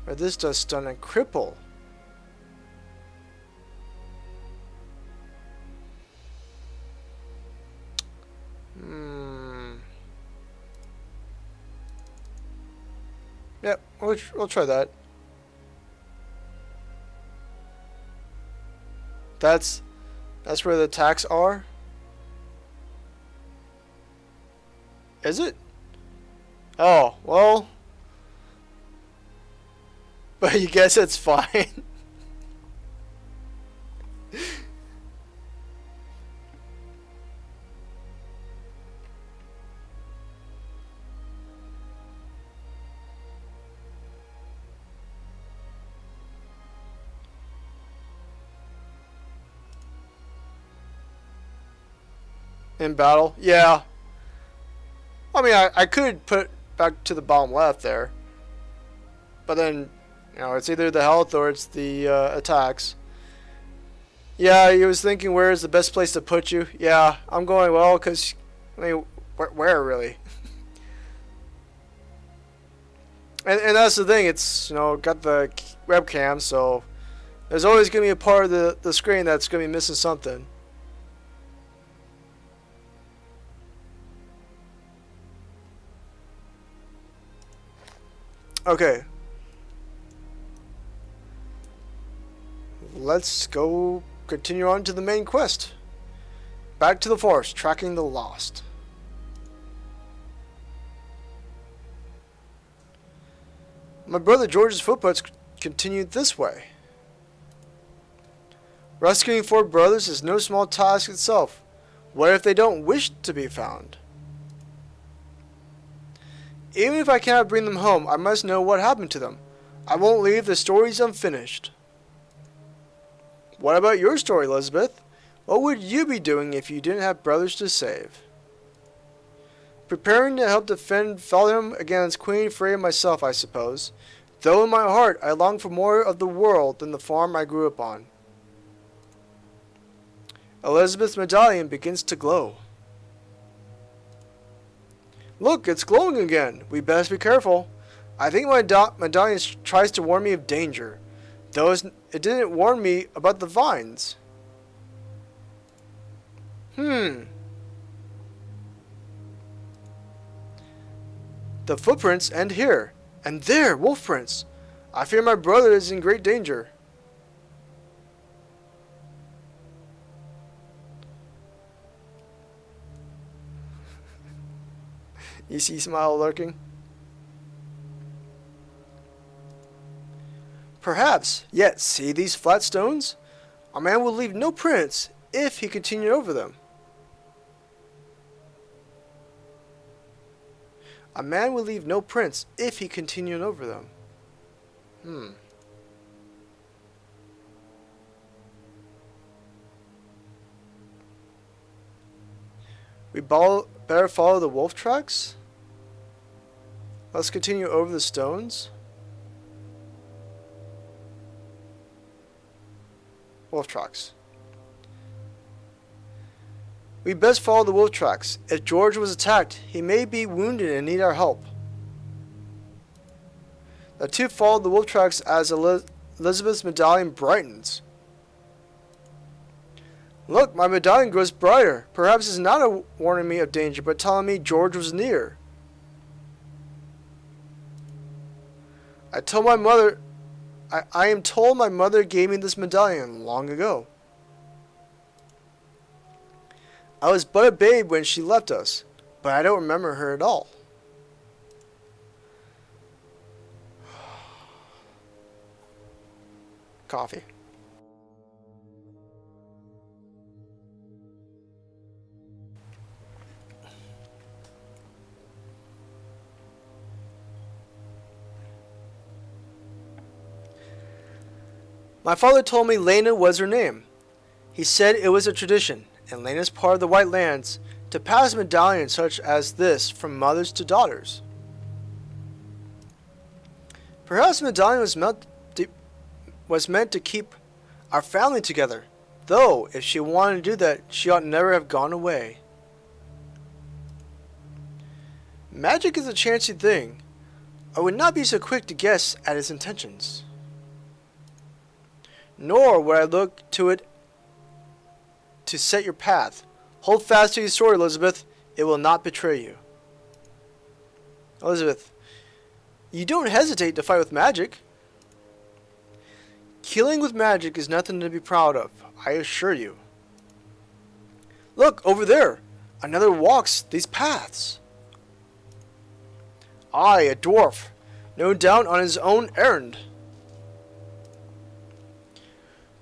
or this does stun and cripple. Yep, we'll try that. That's where the attacks are? Is it? Oh, well. But you guess it's fine. In battle? Yeah. I mean, I could put it back to the bottom left there. But then, you know, it's either the health or it's the attacks. Yeah, he was thinking where is the best place to put you. Yeah, I'm going well because, I mean, where really? and that's the thing, it's, you know, got the webcam, so there's always going to be a part of the screen that's going to be missing something. Okay. Let's go continue on to the main quest. Back to the forest, tracking the lost. My brother George's footprints continued this way. Rescuing 4 brothers is no small task itself. What if they don't wish to be found? Even if I cannot bring them home, I must know what happened to them. I won't leave the stories unfinished. What about your story, Elizabeth? What would you be doing if you didn't have brothers to save? Preparing to help defend Felham against Queen Freya myself, I suppose. Though in my heart I long for more of the world than the farm I grew up on. Elizabeth's medallion begins to glow. Look, it's glowing again. We best be careful. I think my medallion tries to warn me of danger, though it didn't warn me about the vines. The footprints end here, and there, wolf prints. I fear my brother is in great danger. You see Smile lurking? Perhaps, yet see these flat stones? A man will leave no prints if he continued over them. A man will leave no prints if he continued over them. We better follow the wolf tracks? Let's continue over the stones. Wolf tracks. We best follow the wolf tracks. If George was attacked, he may be wounded and need our help. The two followed the wolf tracks as Elizabeth's medallion brightens. Look, my medallion grows brighter. Perhaps it's not warning me of danger, but telling me George was near. I am told my mother gave me this medallion long ago. I was but a babe when she left us, but I don't remember her at all. coffee. My father told me Lena was her name. He said it was a tradition, and Lena's part of the White Lands, to pass medallions such as this from mothers to daughters. Perhaps the medallion was meant to keep our family together, though if she wanted to do that, she ought never have gone away. Magic is a chancy thing. I would not be so quick to guess at its intentions. Nor would I look to it to set your path. Hold fast to your sword, Elizabeth. It will not betray you. Elizabeth, you don't hesitate to fight with magic. Killing with magic is nothing to be proud of, I assure you. Look, over there. Another walks these paths. Aye, a dwarf. No doubt on his own errand.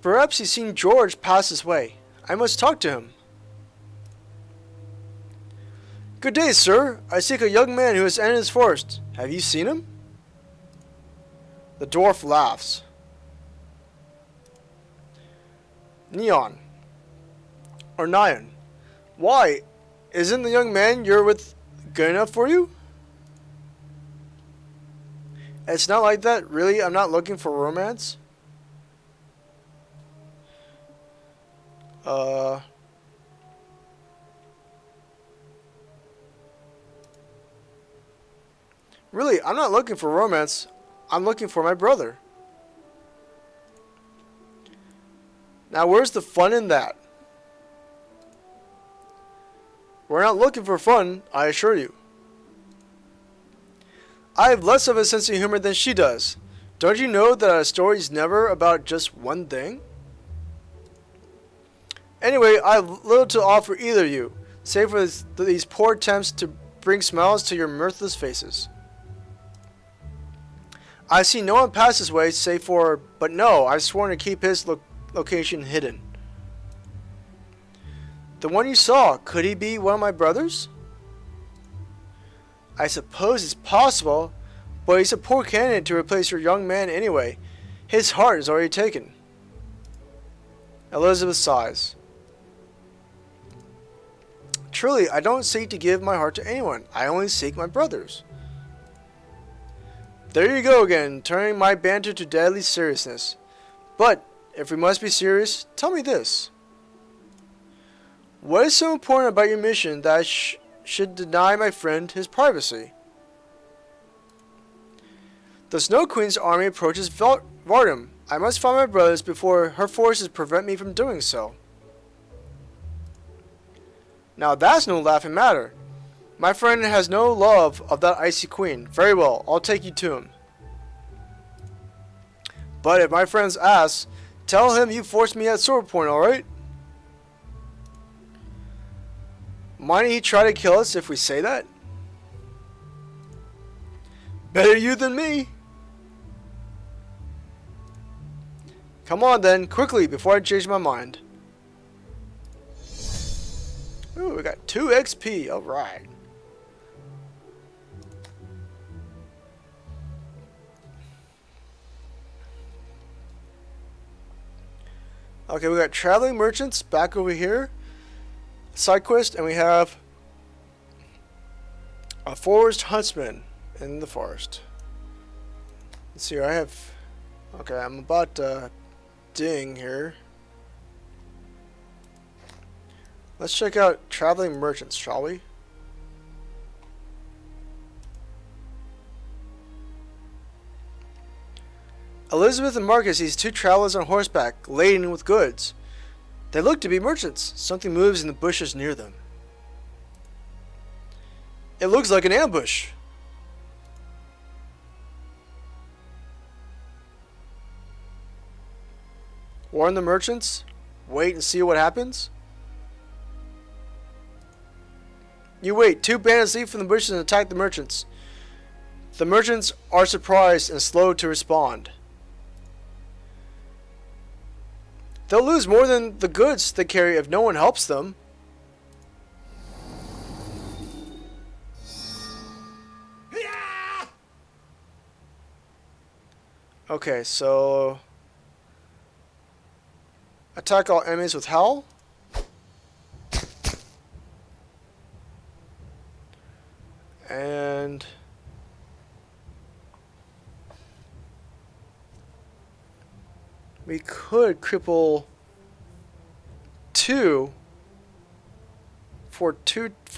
Perhaps he's seen George pass this way. I must talk to him. Good day, sir. I seek a young man who has entered this forest. Have you seen him? The dwarf laughs. Neon. Or Nyan. Why? Isn't the young man you're with good enough for you? It's not like that. Really, I'm not looking for romance. Really, I'm not looking for romance. I'm looking for my brother. Now, where's the fun in that? We're not looking for fun, I assure you. I have less of a sense of humor than she does. Don't you know that a story is never about just one thing? Anyway, I have little to offer either of you, save for these poor attempts to bring smiles to your mirthless faces. I see no one pass this way, save for, but no, I've sworn to keep his location hidden. The one you saw, could he be one of my brothers? I suppose it's possible, but he's a poor candidate to replace your young man anyway. His heart is already taken. Elizabeth sighs. Truly, I don't seek to give my heart to anyone. I only seek my brother's. There you go again, turning my banter to deadly seriousness. But, if we must be serious, tell me this. What is so important about your mission that I should deny my friend his privacy? The Snow Queen's army approaches Vardum. I must find my brothers before her forces prevent me from doing so. Now that's no laughing matter. My friend has no love of that icy queen. Very well, I'll take you to him. But if my friends ask, tell him you forced me at sword point, alright? Might he try to kill us if we say that? Better you than me. Come on then, quickly, before I change my mind. Ooh, we got 2 XP, alright. Okay, we got traveling merchants back over here. Side quest, and we have a forest huntsman in the forest. Let's see, I have... Okay, I'm about to ding here. Let's check out traveling merchants, shall we? Elizabeth and Marcus sees 2 travelers on horseback, laden with goods. They look to be merchants. Something moves in the bushes near them. It looks like an ambush. Warn the merchants? Wait and see what happens? You wait. 2 bandits leap from the bushes and attack the merchants. The merchants are surprised and slow to respond. They'll lose more than the goods they carry if no one helps them. Okay, so attack all enemies with Howl. And we could cripple 2 for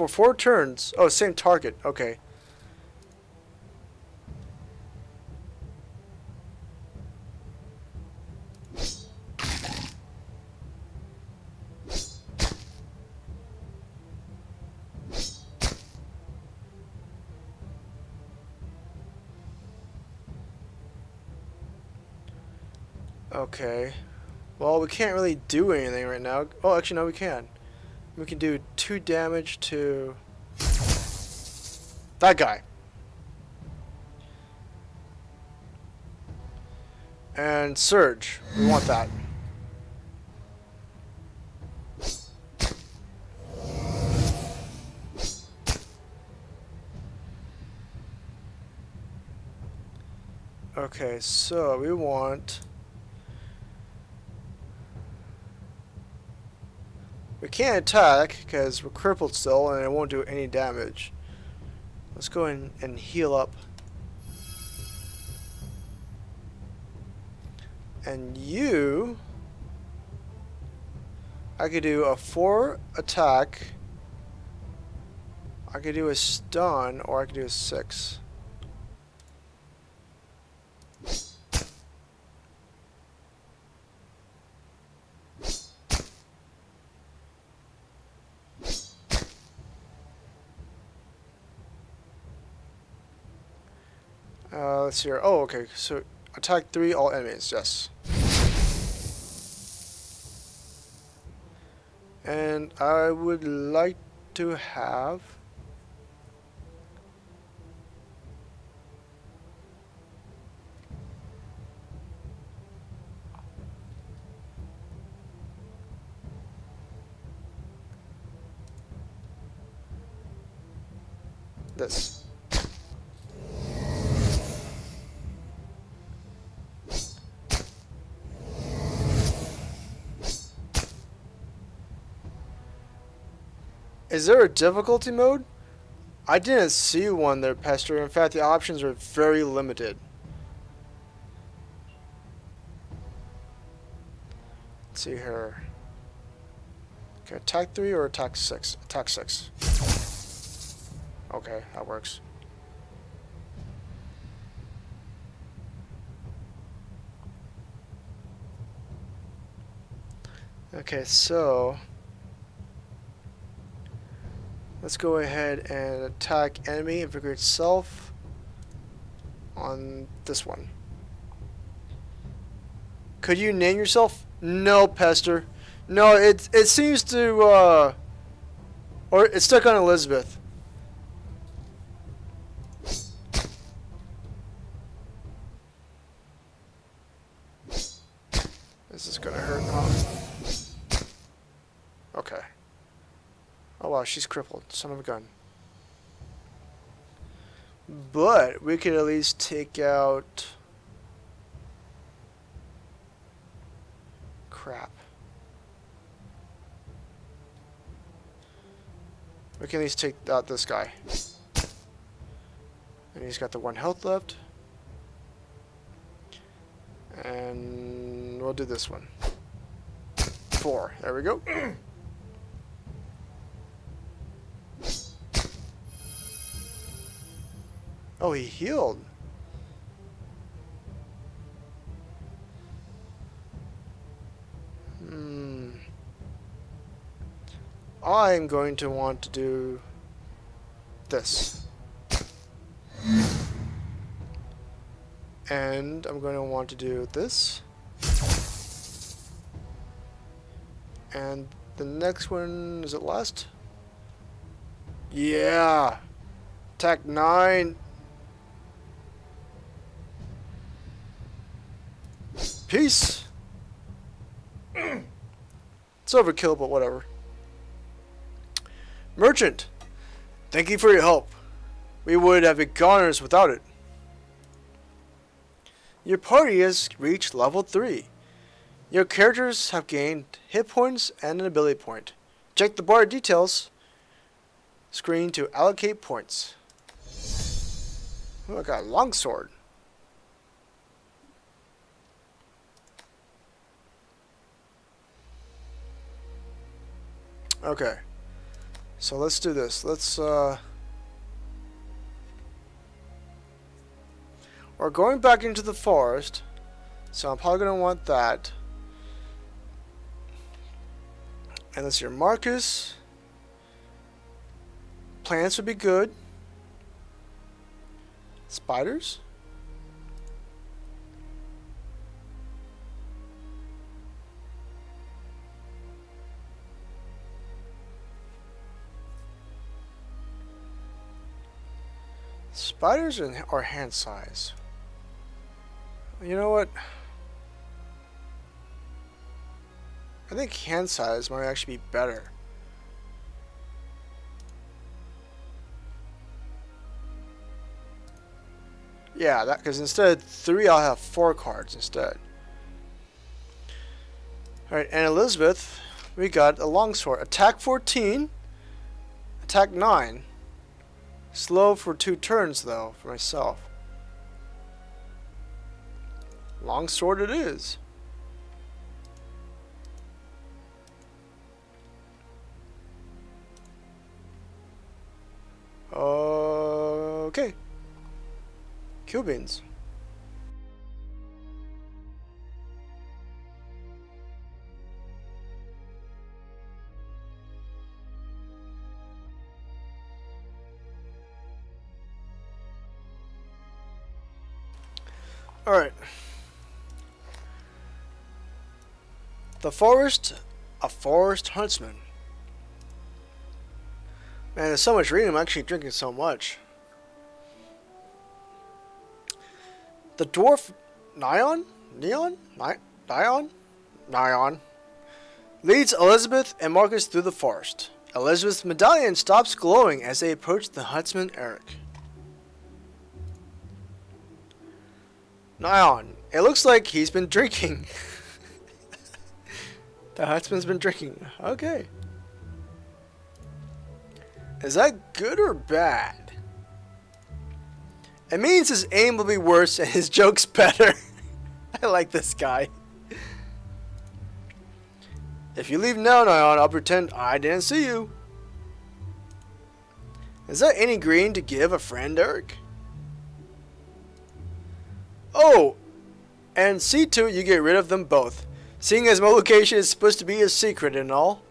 4 turns. Oh, same target. Okay. Okay. Well, we can't really do anything right now. Oh, actually, no, we can. We can do 2 damage to that guy. And Surge. We want that. Okay, so we want... We can't attack because we're crippled still and it won't do any damage. Let's go in and heal up. And you... I could do a 4 attack. I could do a stun, or I could do a 6. Let's see here. Oh, okay. So attack 3 all enemies. Yes. And I would like to have... this. Is there a difficulty mode? I didn't see one there, Pester. In fact, the options are very limited. Let's see here. Okay, attack 3 or attack 6? Attack 6. Okay, that works. Okay, so... let's go ahead and attack enemy, invigorate self on this one. Could you name yourself? No, Pester. No, it seems to or it's stuck on Elizabeth. This is gonna hurt, huh? Okay. Oh wow, she's crippled. Son of a gun. But we could at least take out... crap. We can at least take out this guy. And he's got the 1 health left. And we'll do this one. 4. There we go. Oh, he healed. I'm going to want to do this. And I'm going to want to do this. And the next one, is it last? Yeah. Attack 9. Peace. It's overkill, but whatever. Merchant, thank you for your help. We would have been goners without it. Your party has reached level 3. Your characters have gained hit points and an ability point. Check the bar details screen to allocate points. Oh, I got a longsword. Okay. So let's do this. We're going back into the forest, so I'm probably going to want that. And let's see, Marcus. Plants would be good. Spiders? Spiders are hand size. You know what? I think hand size might actually be better. Yeah, that because instead of 3, I'll have 4 cards instead. Alright, and Elizabeth, we got a longsword. Attack 14, attack 9. Slow for 2 turns though, for myself. Longsword it is. Okay. Cubans. Alright. The forest, a forest huntsman. Man, there's so much reading, I'm actually drinking so much. The dwarf Nion leads Elizabeth and Marcus through the forest. Elizabeth's medallion stops glowing as they approach the huntsman Eric. Nion, it looks like he's been drinking. The huntsman's been drinking. Okay. Is that good or bad? It means his aim will be worse and his joke's better. I like this guy. If you leave now, Nion, I'll pretend I didn't see you. Is that any green to give a friend, Eric? Oh, and see to it you get rid of them both, seeing as my location is supposed to be a secret and all.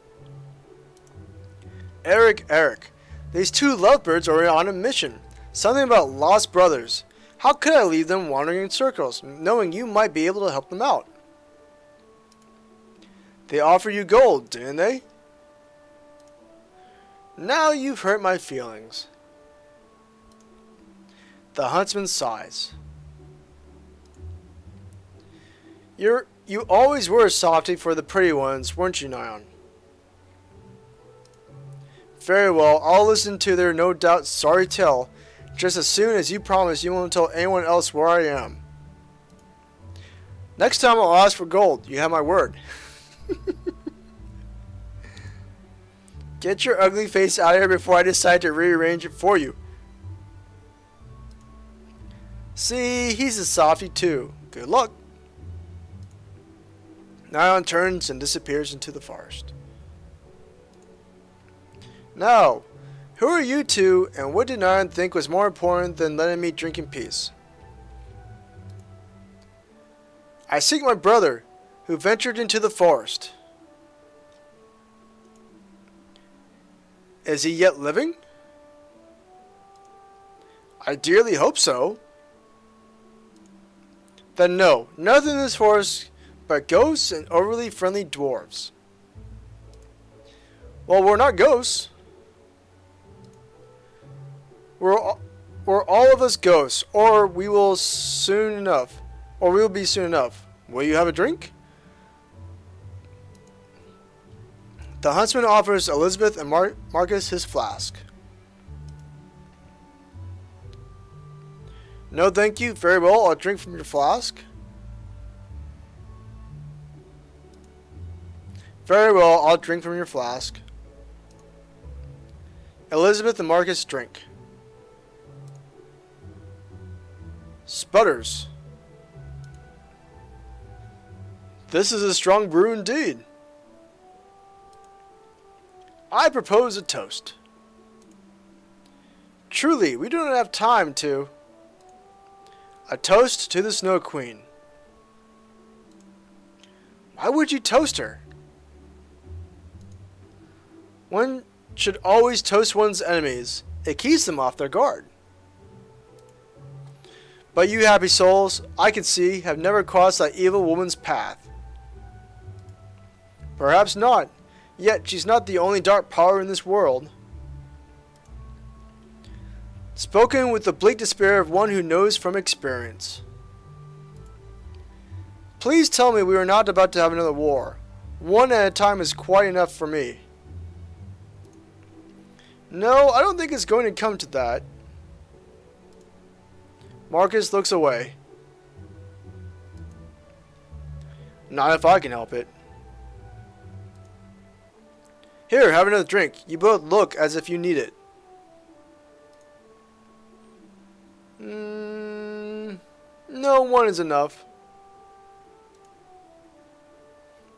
Eric, these 2 lovebirds are on a mission. Something about lost brothers. How could I leave them wandering in circles, knowing you might be able to help them out? They offer you gold, didn't they? Now you've hurt my feelings. The huntsman sighs. You always were a softy for the pretty ones, weren't you, Nion? Very well, I'll listen to their no doubt sorry tale, just as soon as you promise you won't tell anyone else where I am. Next time I'll ask for gold, you have my word. Get your ugly face out of here before I decide to rearrange it for you. See, he's a softy too. Good luck. Nion turns and disappears into the forest. Now, who are you two, and what did Nion think was more important than letting me drink in peace? I seek my brother, who ventured into the forest. Is he yet living? I dearly hope so. Then no, nothing in this forest but ghosts and overly friendly dwarves. Well, we're not ghosts. We're all of us ghosts, or we will be soon enough. Will you have a drink? The Huntsman offers Elizabeth and Marcus his flask. No, thank you. Very well, I'll drink from your flask. Very well, I'll drink from your flask. Elizabeth and Marcus drink. Sputters. This is a strong brew indeed. I propose a toast. Truly, we do not have time to... A toast to the Snow Queen. Why would you toast her? One should always toast one's enemies. It keeps them off their guard. But you happy souls, I can see, have never crossed that evil woman's path. Perhaps not. Yet she's not the only dark power in this world. Spoken with the bleak despair of one who knows from experience. Please tell me we are not about to have another war. One at a time is quite enough for me. No, I don't think it's going to come to that. Marcus looks away. Not if I can help it. Here, have another drink. You both look as if you need it. No, one is enough.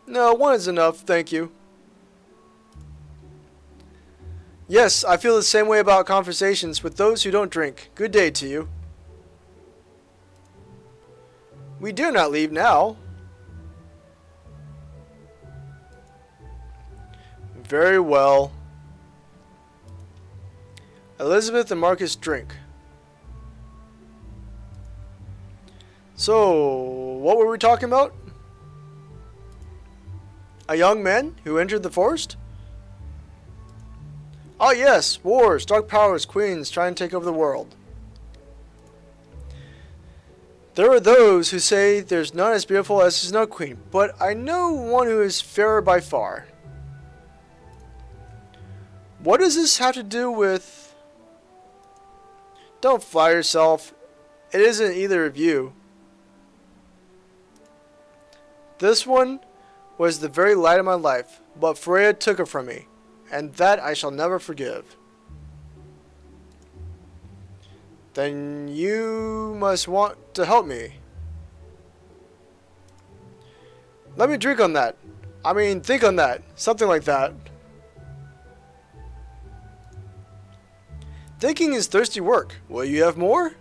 No, one is enough, thank you. Yes, I feel the same way about conversations with those who don't drink. Good day to you. We dare not leave now. Very well. Elizabeth and Marcus drink. So, what were we talking about? A young man who entered the forest? Ah yes, wars, dark powers, queens trying to take over the world. There are those who say there's none as beautiful as the Snow Queen, but I know one who is fairer by far. What does this have to do with... Don't flatter yourself. It isn't either of you. This one was the very light of my life, but Freya took it from me, and that I shall never forgive. Then you must want to help me. Let me drink on that. I mean, think on that. Something like that. Thinking is thirsty work. Will you have more?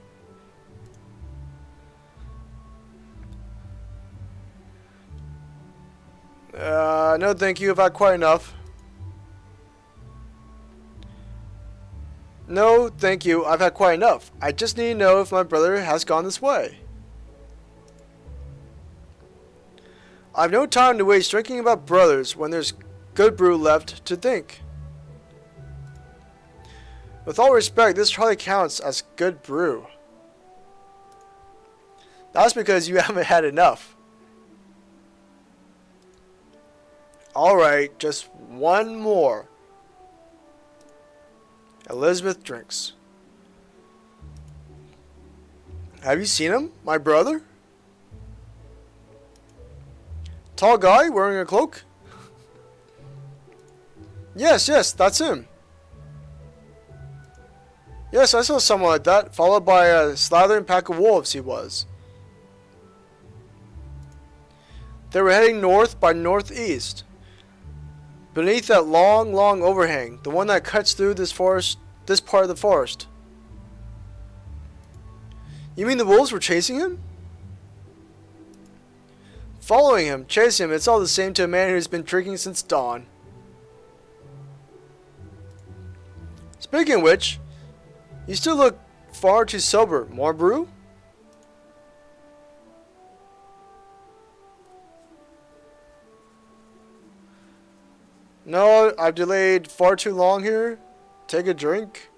No thank you, I've had quite enough. No, thank you, I've had quite enough. I just need to know if my brother has gone this way. I've no time to waste drinking about brothers when there's good brew left to think. With all respect, this hardly counts as good brew. That's because you haven't had enough. Alright, just one more. Elizabeth drinks. Have you seen him, my brother? Tall guy wearing a cloak? Yes, that's him. Yes, I saw someone like that, followed by a slathering pack of wolves he was. They were heading north by northeast. Beneath that long overhang, the one that cuts through this part of the forest. You mean the wolves were chasing him? Following him, chasing him, it's all the same to a man who's been drinking since dawn. Speaking of which, you still look far too sober. More brew? No, I've delayed far too long here. Take a drink.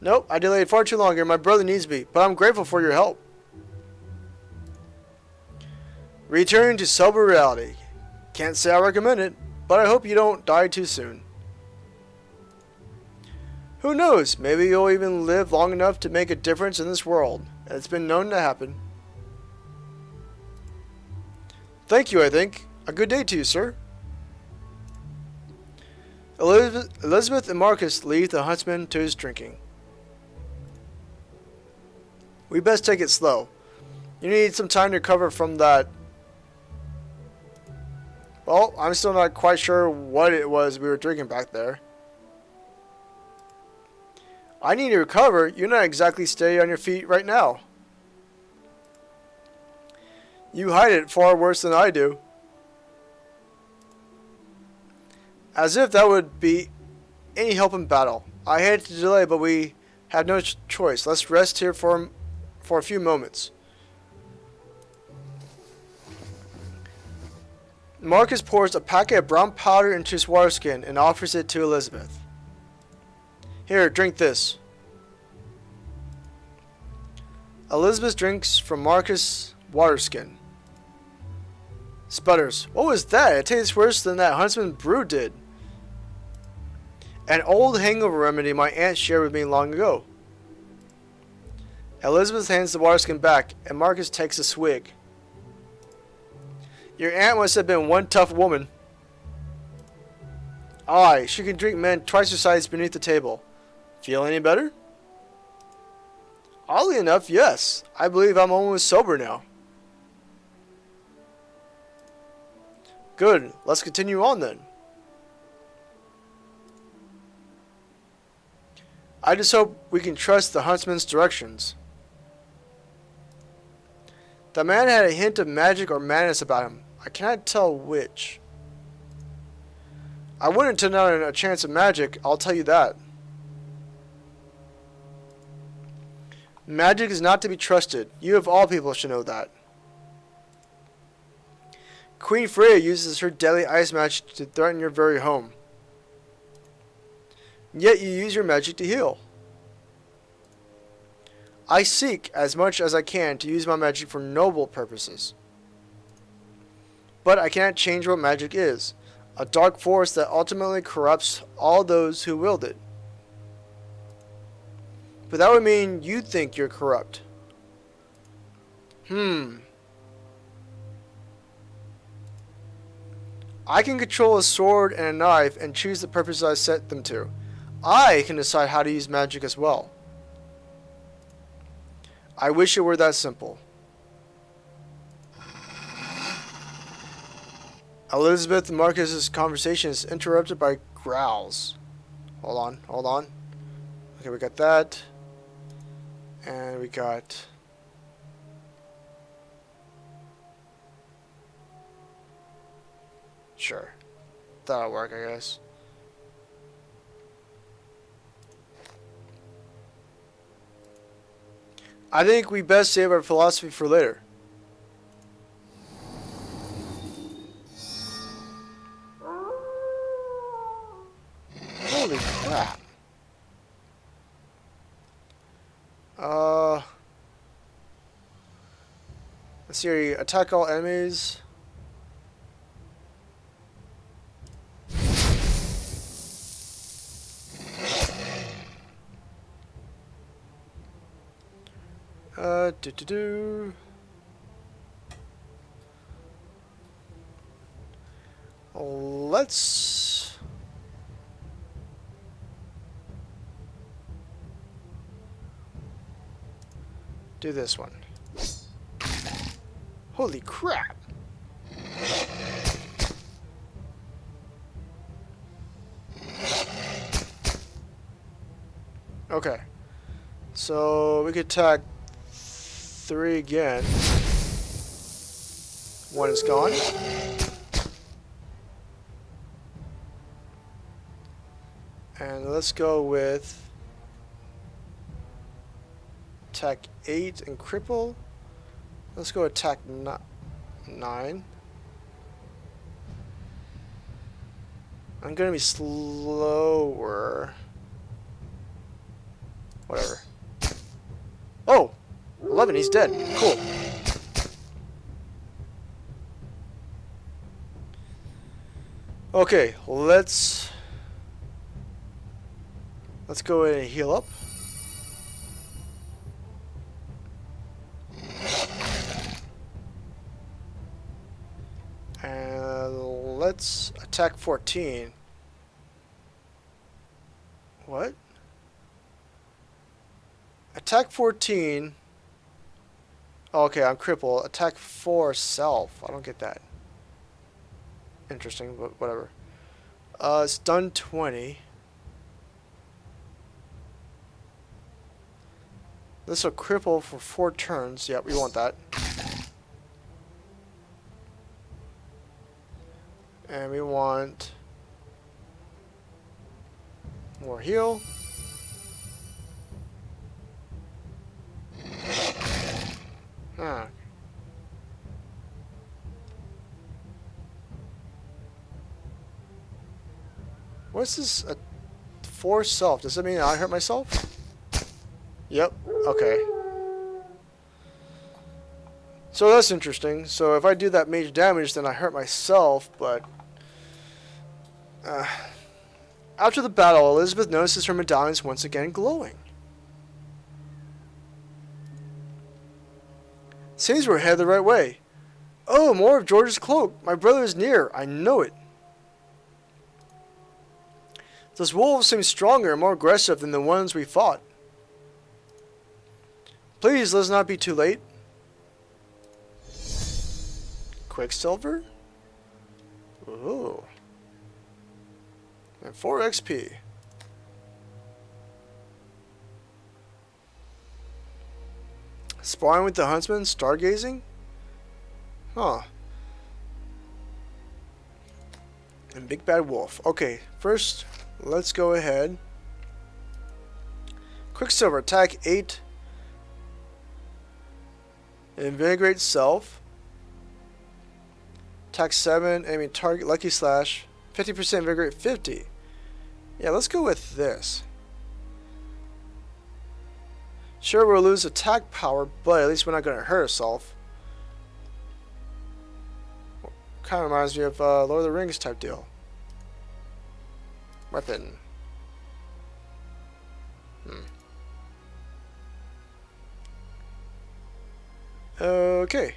Nope, I delayed far too long here. My brother needs me, but I'm grateful for your help. Return to sober reality. Can't say I recommend it, but I hope you don't die too soon. Who knows, maybe you'll even live long enough to make a difference in this world. It's been known to happen. Thank you, I think. A good day to you, sir. Elizabeth and Marcus leave the Huntsman to his drinking. We best take it slow. You need some time to recover from that. Well, I'm still not quite sure what it was we were drinking back there. I need to recover. You're not exactly steady on your feet right now. You hide it far worse than I do. As if that would be any help in battle. I hate to delay, but we have no choice. Let's rest here for a few moments. Marcus pours a packet of brown powder into his water skin and offers it to Elizabeth. Here, drink this. Elizabeth drinks from Marcus' water skin. Sputters. What was that? It tastes worse than that Huntsman brew did. An old hangover remedy my aunt shared with me long ago. Elizabeth hands the water skin back, and Marcus takes a swig. Your aunt must have been one tough woman. Aye, she can drink men twice her size beneath the table. Feel any better? Oddly enough, yes. I believe I'm almost sober now. Good. Let's continue on then. I just hope we can trust the Huntsman's directions. The man had a hint of magic or madness about him. I cannot tell which. I wouldn't turn down a chance of magic, I'll tell you that. Magic is not to be trusted. You of all people should know that. Queen Freya uses her deadly ice magic to threaten your very home. Yet you use your magic to heal. I seek as much as I can to use my magic for noble purposes. But I cannot change what magic is. A dark force that ultimately corrupts all those who wield it. But that would mean you think you're corrupt. I can control a sword and a knife and choose the purpose I set them to. I can decide how to use magic as well. I wish it were that simple. Elizabeth and Marcus's conversation is interrupted by growls. Hold on. Okay, we got that. And we got... Sure. That'll work, I guess. I think we best save our philosophy for later. Holy crap. Let's see, attack all enemies. Let's do this one. Holy crap. Okay. So we could attack 3 again. 1 is gone. And let's go with attack 8 and cripple. Let's go attack 9. I'm gonna be slower. Whatever. 11. He's dead. Cool. Okay, let's go ahead and heal up. And let's attack 14. What? Attack 14. Oh, okay, I'm crippled. Attack 4 self. I don't get that. Interesting, but whatever. Stun 20. This will cripple for 4 turns. Yep, we want that. And we want more heal. Huh. What's this? 4 self. Does that mean I hurt myself? Yep. Okay. So that's interesting. So if I do that major damage, then I hurt myself, but... after the battle, Elizabeth notices her medallions once again glowing. Seems we're headed the right way. Oh, more of George's cloak. My brother is near. I know it. Those wolves seem stronger and more aggressive than the ones we fought. Please, let's not be too late. Quicksilver? Ooh. And 4 XP. Sparring with the Huntsman? Stargazing? Huh. And Big Bad Wolf. Okay, first, let's go ahead. Quicksilver, attack 8. Invigorate self. Attack 7, aiming target, Lucky Slash. 50% invigorate 50. Yeah, let's go with this. Sure, we'll lose attack power, but at least we're not going to hurt ourselves. Kind of reminds me of Lord of the Rings type deal. Weapon. Okay.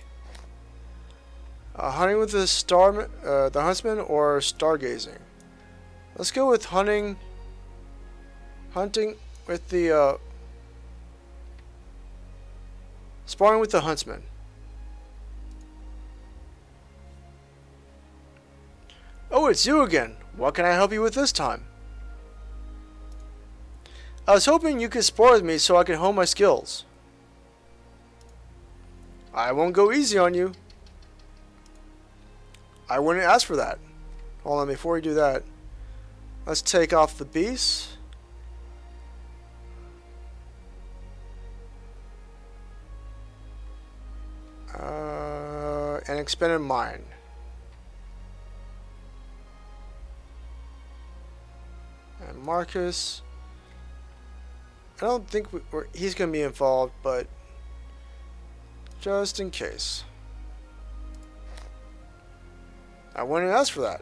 Hunting with the Huntsman or stargazing. Let's go with hunting with the sparring with the Huntsman. Oh, it's you again. What can I help you with this time? I was hoping you could spar with me so I can hone my skills. I won't go easy on you. I wouldn't ask for that. Hold on, before we do that, let's take off the beast. And expended mine. And Marcus. I don't think he's going to be involved, but just in case. I wouldn't ask for that.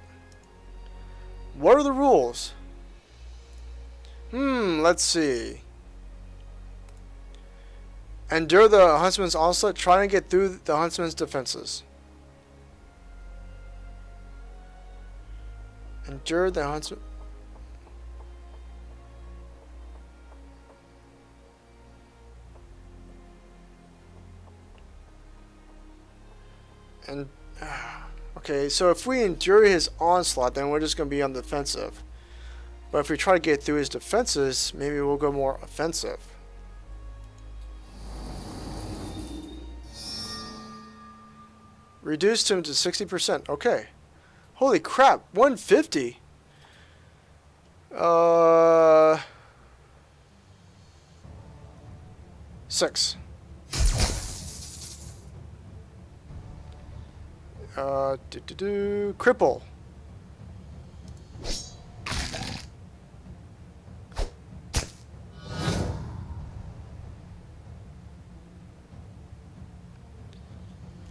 What are the rules? Let's see. Endure the Huntsman's onslaught, trying to get through the Huntsman's defenses. Endure the Huntsman. And okay, so if we endure his onslaught, then we're just going to be on the defensive. But if we try to get through his defenses, maybe we'll go more offensive. Reduced him to 60%. Okay. Holy crap, 150. 6. Cripple.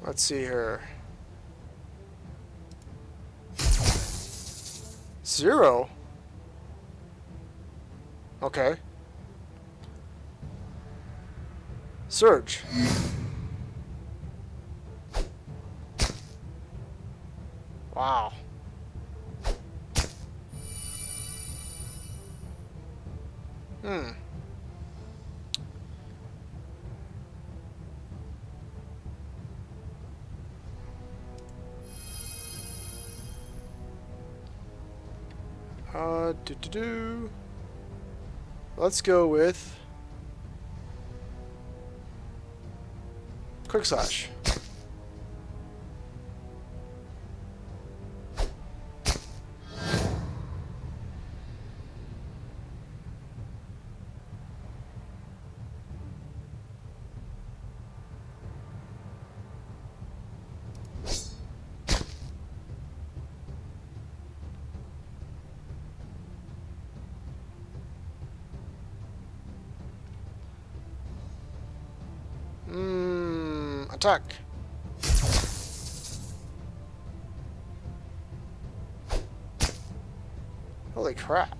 Let's see here. 0? Okay. Surge. Wow. Hmm. Do. Let's go with Quick Slash. Attack. Holy crap.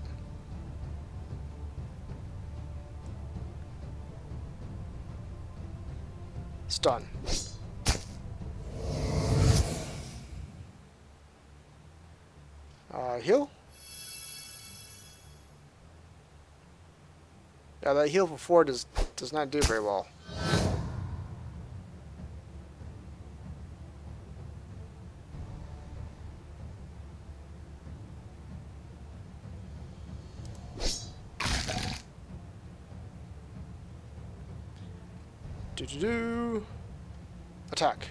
Stun. Heal? Yeah, that heal for 4 does not do very well. Do. Attack.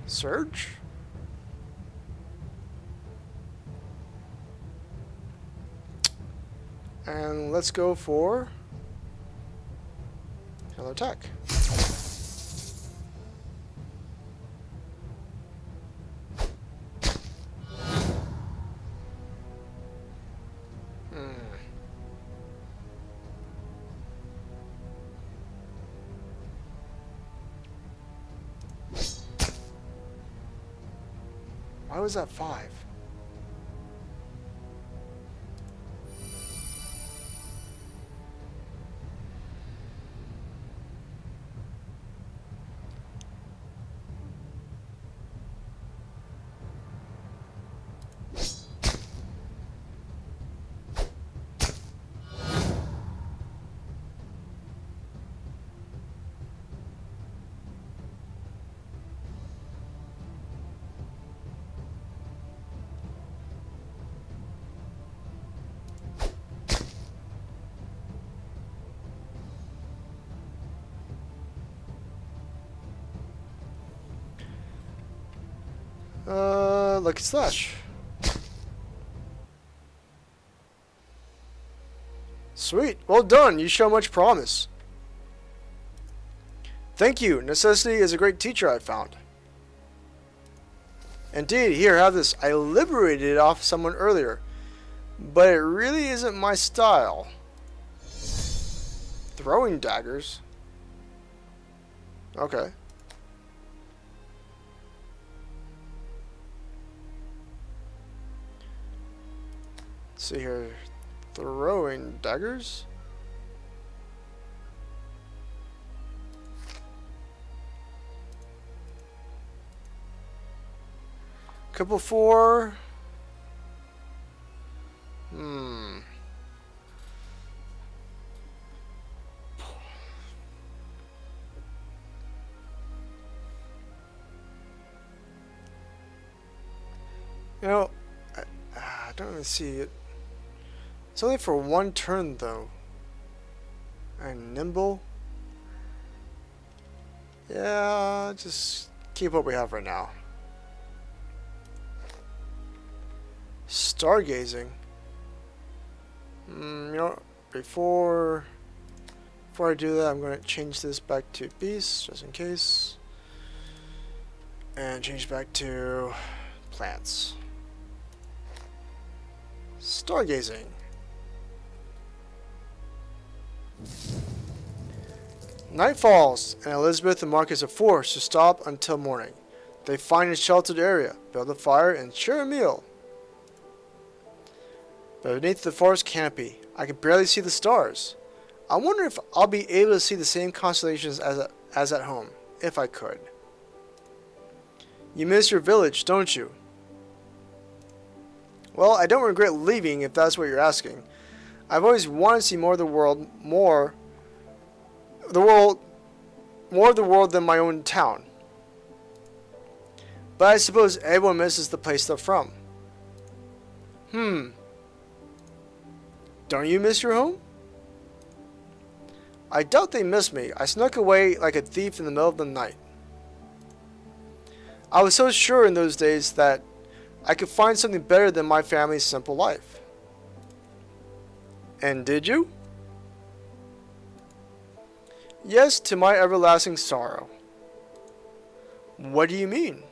Surge? And let's go for another attack. Why was that 5? Lucky Slash. Sweet. Well done. You show much promise. Thank you. Necessity is a great teacher, I found. Indeed. Here, have this. I liberated it off someone earlier, but it really isn't my style. Throwing daggers? Okay. Let's see here. Throwing daggers? Couple 4. You know, I don't even see it. It's only for 1 turn, though. And nimble. Yeah, just keep what we have right now. Stargazing. You know, before I do that, I'm going to change this back to beast, just in case. And change back to plants. Stargazing. Night falls, and Elizabeth and Marcus are forced to stop until morning. They find a sheltered area, build a fire, and share a meal. But beneath the forest canopy, I can barely see the stars. I wonder if I'll be able to see the same constellations as at home, if I could. You miss your village, don't you? Well, I don't regret leaving if that's what you're asking. I've always wanted to see more of the world than my own town. But I suppose everyone misses the place they're from. Don't you miss your home? I doubt they miss me. I snuck away like a thief in the middle of the night. I was so sure in those days that I could find something better than my family's simple life. And did you? Yes, to my everlasting sorrow. What do you mean?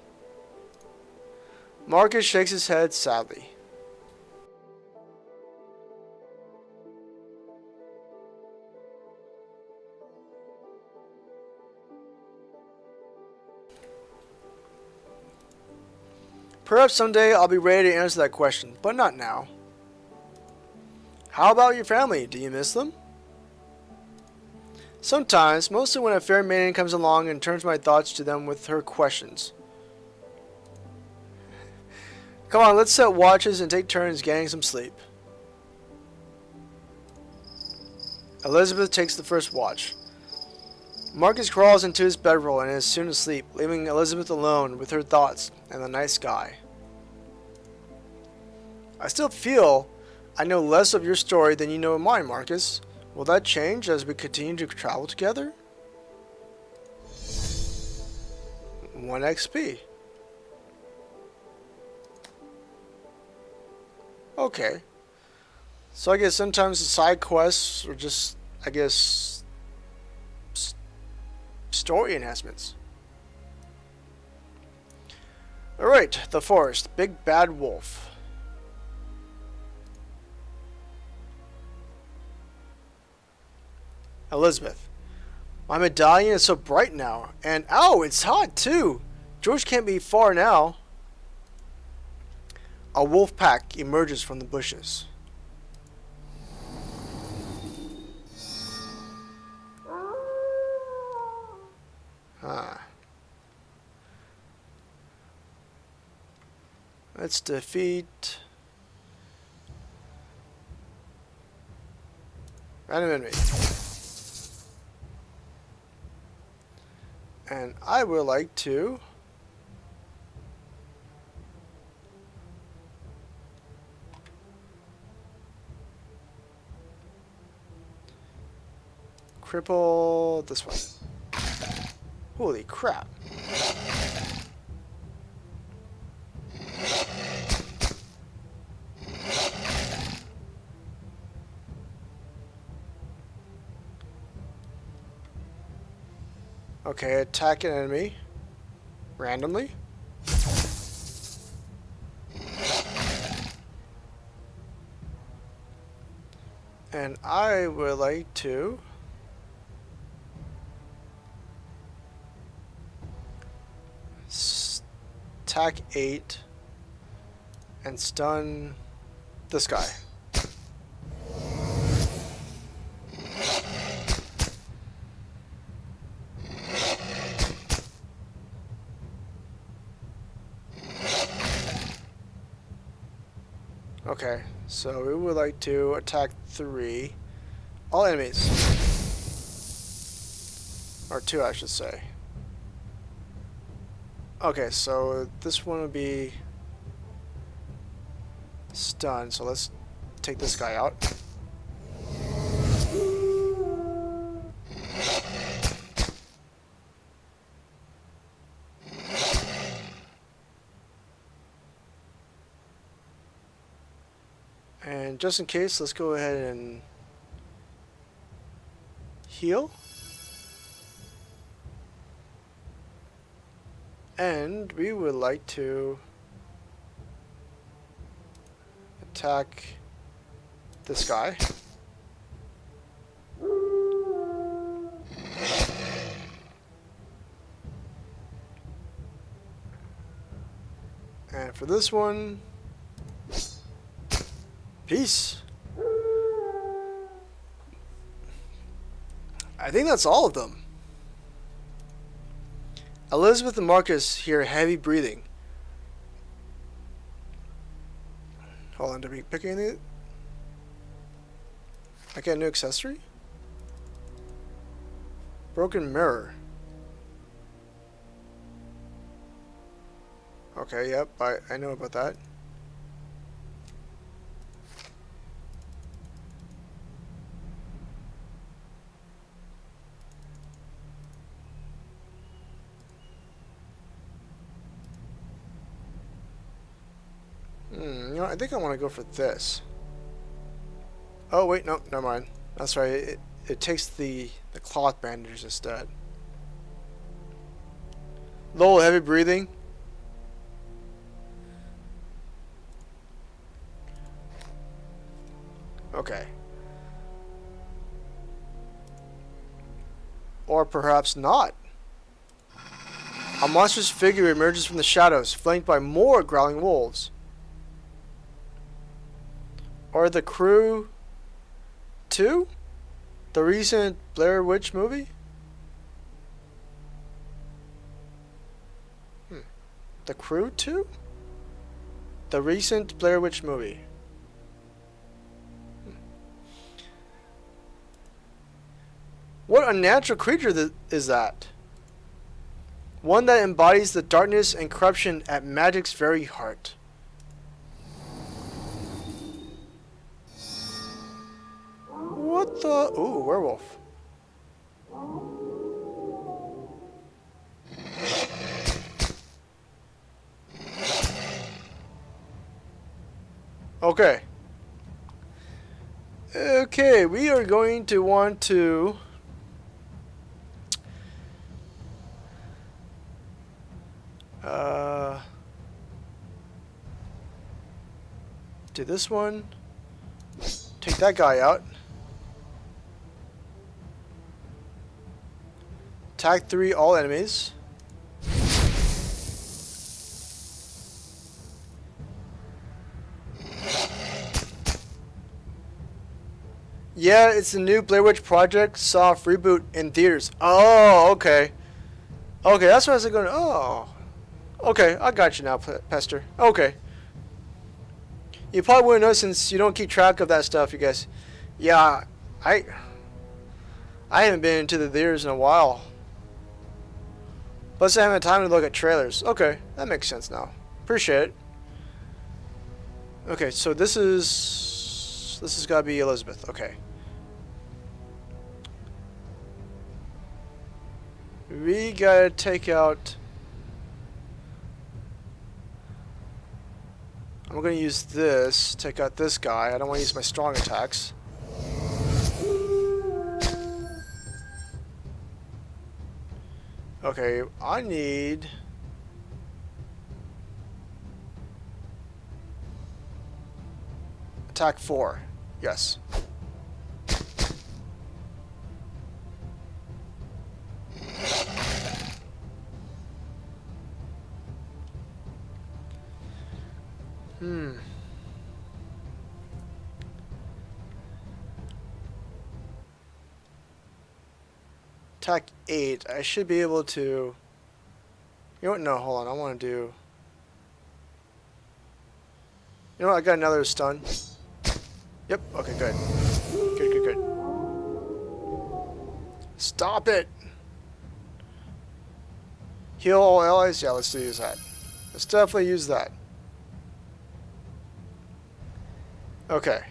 Marcus shakes his head sadly. Perhaps someday I'll be ready to answer that question, but not now. How about your family? Do you miss them? Sometimes, mostly when a fair maiden comes along and turns my thoughts to them with her questions. Come on, let's set watches and take turns getting some sleep. Elizabeth takes the first watch. Marcus crawls into his bedroll and is soon asleep, leaving Elizabeth alone with her thoughts and the night sky. I still feel I know less of your story than you know of mine, Marcus. Will that change as we continue to travel together? 1 XP. Okay. So I guess sometimes the side quests are just, I guess, story enhancements. Alright, the forest. Big bad wolf. Elizabeth. My medallion is so bright now. And ow, it's hot too. George can't be far now. A wolf pack emerges from the bushes. Let's defeat random enemy. And I would like to cripple this one. Holy crap. Okay, attack an enemy randomly. And I would like to attack 8 and stun this guy. Okay, so we would like to attack 3. All enemies. Or 2, I should say. Okay, so this one would be stunned, so let's take this guy out. And just in case, let's go ahead and heal. And we would like to attack this guy. And for this one, peace. I think that's all of them. Elizabeth and Marcus hear heavy breathing. Hold on, did we pick anything? I get a new accessory? Broken mirror. Okay, yep, I know about that. You know, I think I want to go for this. Oh wait, no, never mind. That's right. It takes the cloth bandages instead. Low heavy breathing. Okay. Or perhaps not. A monstrous figure emerges from the shadows, flanked by more growling wolves. Or The Crew 2? The recent Blair Witch movie? The Crew 2? The recent Blair Witch movie. What unnatural creature is that? One that embodies the darkness and corruption at magic's very heart. What the? Ooh, werewolf. Okay. Okay, we are going to want to do this one. Take that guy out. Attack 3 all enemies. Yeah, it's the new Blair Witch Project soft reboot in theaters. Oh, okay. Okay, that's what I was going. Oh, okay, I got you now, Pester. Okay. You probably wouldn't know since you don't keep track of that stuff, you guys. Yeah, I haven't been into the theaters in a while. Plus, I haven't had time to look at trailers. Okay, that makes sense now. Appreciate it. Okay, so this has got to be Elizabeth. Okay. We gotta take out. I'm gonna use this. Take out this guy. I don't want to use my strong attacks. Okay, I need. Attack 4. Yes. Attack 8. I should be able to. You know what? No, hold on. I want to do. You know what? I got another stun. Yep. Okay, good. Good. Stop it! Heal all allies? Yeah, let's use that. Let's definitely use that. Okay.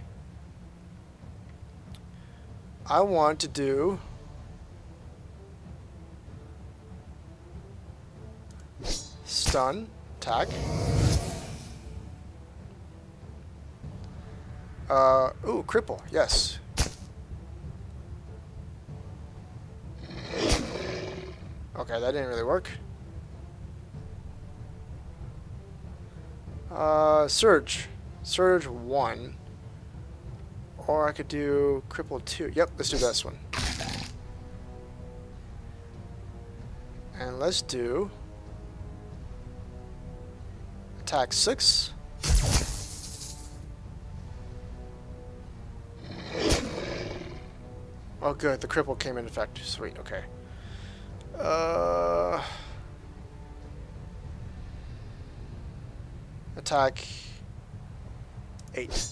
I want to do. Stun. Attack. Ooh, cripple. Yes. Okay, that didn't really work. Surge. Surge 1. Or I could do Cripple 2. Yep, let's do this one. And let's do Attack 6. Oh good, the cripple came in effect. Sweet, okay. Attack 8.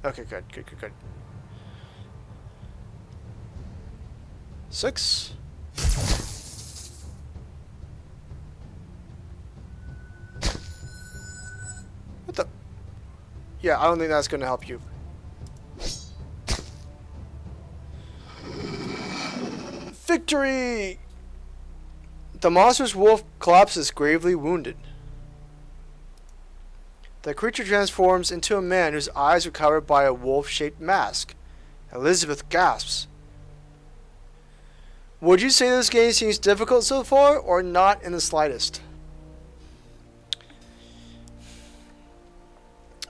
Okay, good. 6. What the? Yeah, I don't think that's going to help you. Victory! The monster's wolf collapses, gravely wounded. The creature transforms into a man whose eyes are covered by a wolf-shaped mask. Elizabeth gasps. Would you say this game seems difficult so far, or not in the slightest?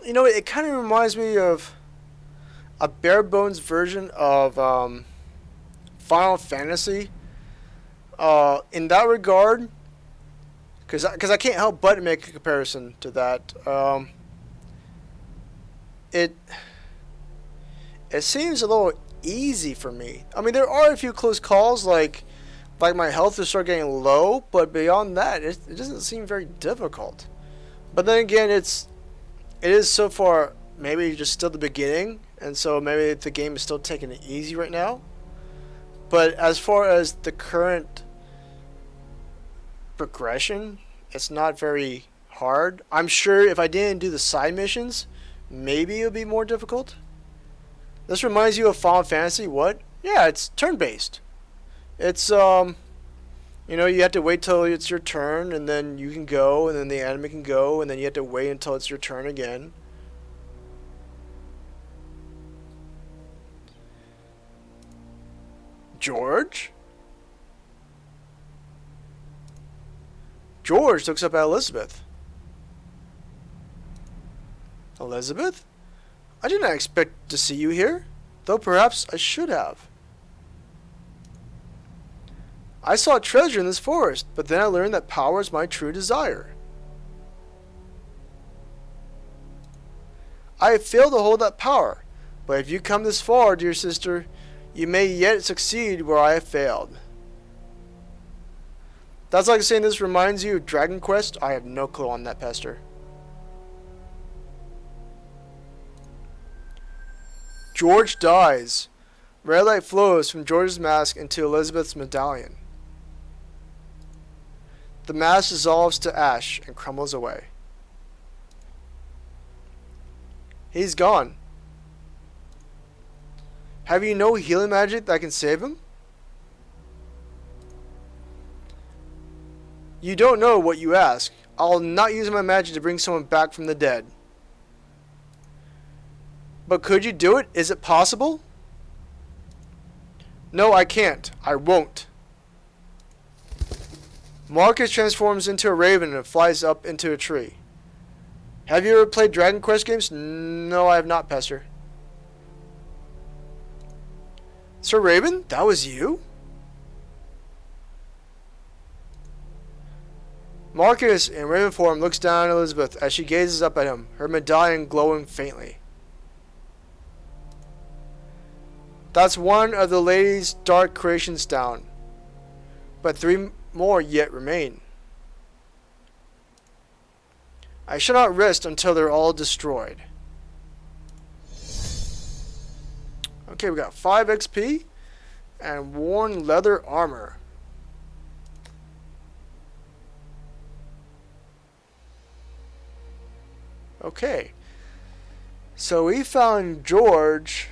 You know, it kind of reminds me of a bare bones version of Final Fantasy. In that regard, because I can't help but make a comparison to that. It seems a little easy for me. I mean, there are a few close calls, like my health is start getting low, but beyond that, it doesn't seem very difficult. But then again, it is so far maybe just still the beginning, and so maybe the game is still taking it easy right now. But as far as the current progression, it's not very hard. I'm sure if I didn't do the side missions, maybe it would be more difficult. This reminds you of Final Fantasy, what? Yeah, it's turn-based. It's, you know, you have to wait till it's your turn, and then you can go, and then the enemy can go, and then you have to wait until it's your turn again. George? George looks up at Elizabeth. Elizabeth? I did not expect to see you here, though perhaps I should have. I saw treasure in this forest, but then I learned that power is my true desire. I have failed to hold that power, but if you come this far, dear sister, you may yet succeed where I have failed. That's like saying this reminds you of Dragon Quest. I have no clue on that, Pester. George dies. Red light flows from George's mask into Elizabeth's medallion. The mask dissolves to ash and crumbles away. He's gone. Have you no healing magic that can save him? You don't know what you ask. I'll not use my magic to bring someone back from the dead. But could you do it? Is it possible? No, I can't. I won't. Marcus transforms into a raven and flies up into a tree. Have you ever played Dragon Quest games? No, I have not, Pester. Sir Raven, that was you? Marcus, in raven form, looks down at Elizabeth as she gazes up at him, her medallion glowing faintly. That's one of the lady's dark creations down, but 3 more yet remain. I shall not rest until they're all destroyed. Okay, we got 5 XP and worn leather armor. Okay, so we found George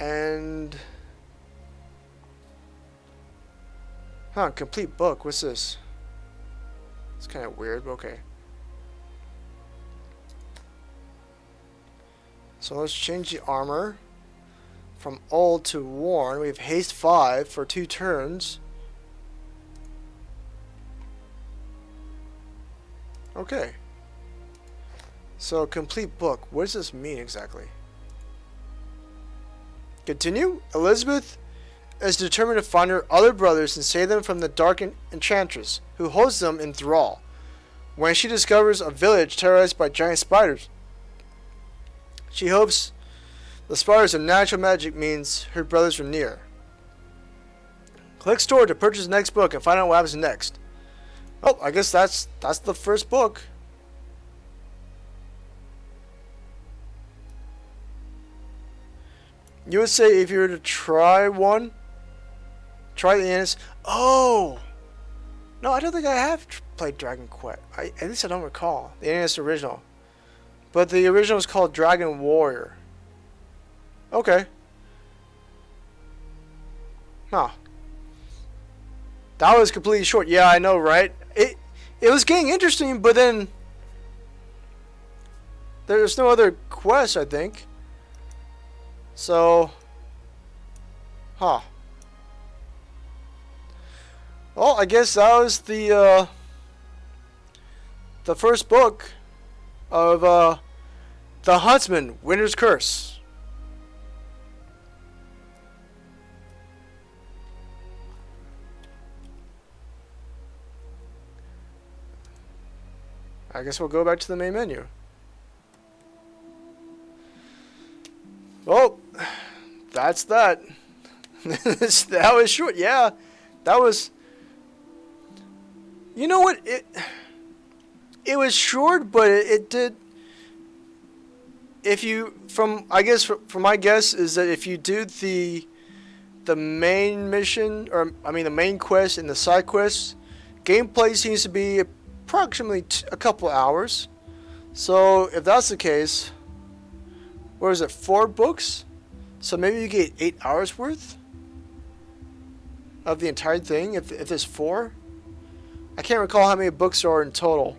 and complete book. What's this? It's kind of weird, but okay. So let's change the armor from old to worn. We have haste 5 for 2 turns. Okay. So, complete book. What does this mean exactly? Continue? Elizabeth is determined to find her other brothers and save them from the dark enchantress, who holds them in thrall. When she discovers a village terrorized by giant spiders, she hopes the spiders of natural magic means her brothers are near. Click store to purchase the next book and find out what happens next. Oh, I guess that's the first book. You would say if you were to try one, try the Annis. Oh! No, I don't think I have played Dragon Quest. At least I don't recall. The Annis original. But the original is called Dragon Warrior. Okay. Huh. That was completely short. Yeah, I know, right? It was getting interesting, but then there's no other quest, I think. So, huh. Well, I guess that was the first book of The Huntsman, Winter's Curse. I guess we'll go back to the main menu. Well, that's that. That was short. Yeah, that was. You know what? It was short, but it did. If you from my guess is that if you do the main mission, or I mean the main quest and the side quests, gameplay seems to be approximately a couple hours. So if that's the case, what is it, 4 books? So maybe you get 8 hours worth of the entire thing if there's 4. I can't recall how many books there are in total.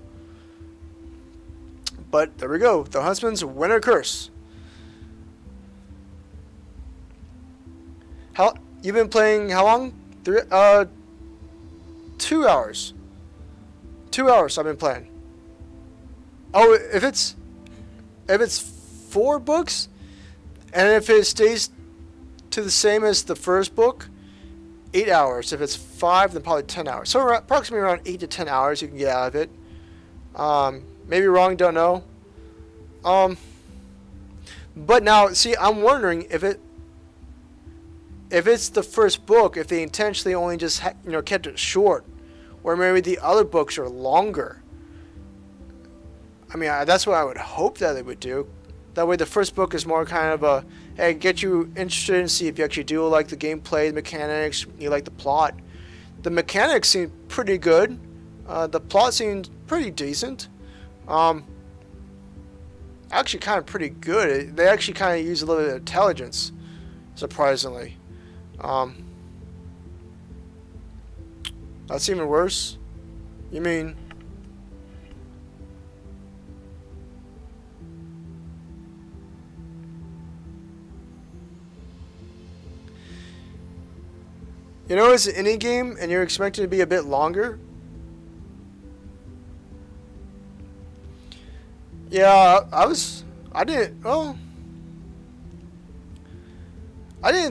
But there we go. The Huntsman's Winter Curse. How you've been playing how long? 2 hours. 2 hours I've been playing. Oh, if it's 4 books, and if it stays to the same as the first book, 8 hours. If it's 5, then probably 10 hours. So approximately around 8 to 10 hours you can get out of it. Maybe wrong, don't know. But now, see, I'm wondering if it's the first book, if they intentionally only just kept it short, or maybe the other books are longer. I mean, that's what I would hope that they would do. That way, the first book is more kind of a, hey, get you interested and see if you actually do like the gameplay, the mechanics, you like the plot. The mechanics seem pretty good. The plot seemed pretty decent. Actually, kind of pretty good. They actually kind of use a little bit of intelligence, surprisingly. That's even worse. You mean? You know, it's an indie game and you're expected to be a bit longer. Yeah, I didn't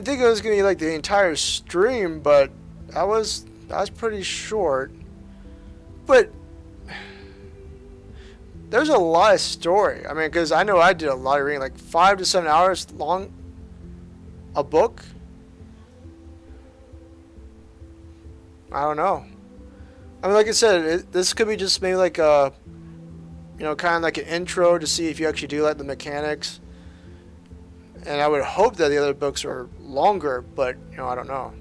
think it was gonna be like the entire stream, but that was pretty short. But there's a lot of story. I mean, because I know I did a lot of reading, like 5 to 7 hours long a book. I don't know. I mean, like I said, this could be just maybe like a, kind of like an intro to see if you actually do like the mechanics. And I would hope that the other books are longer, but, I don't know.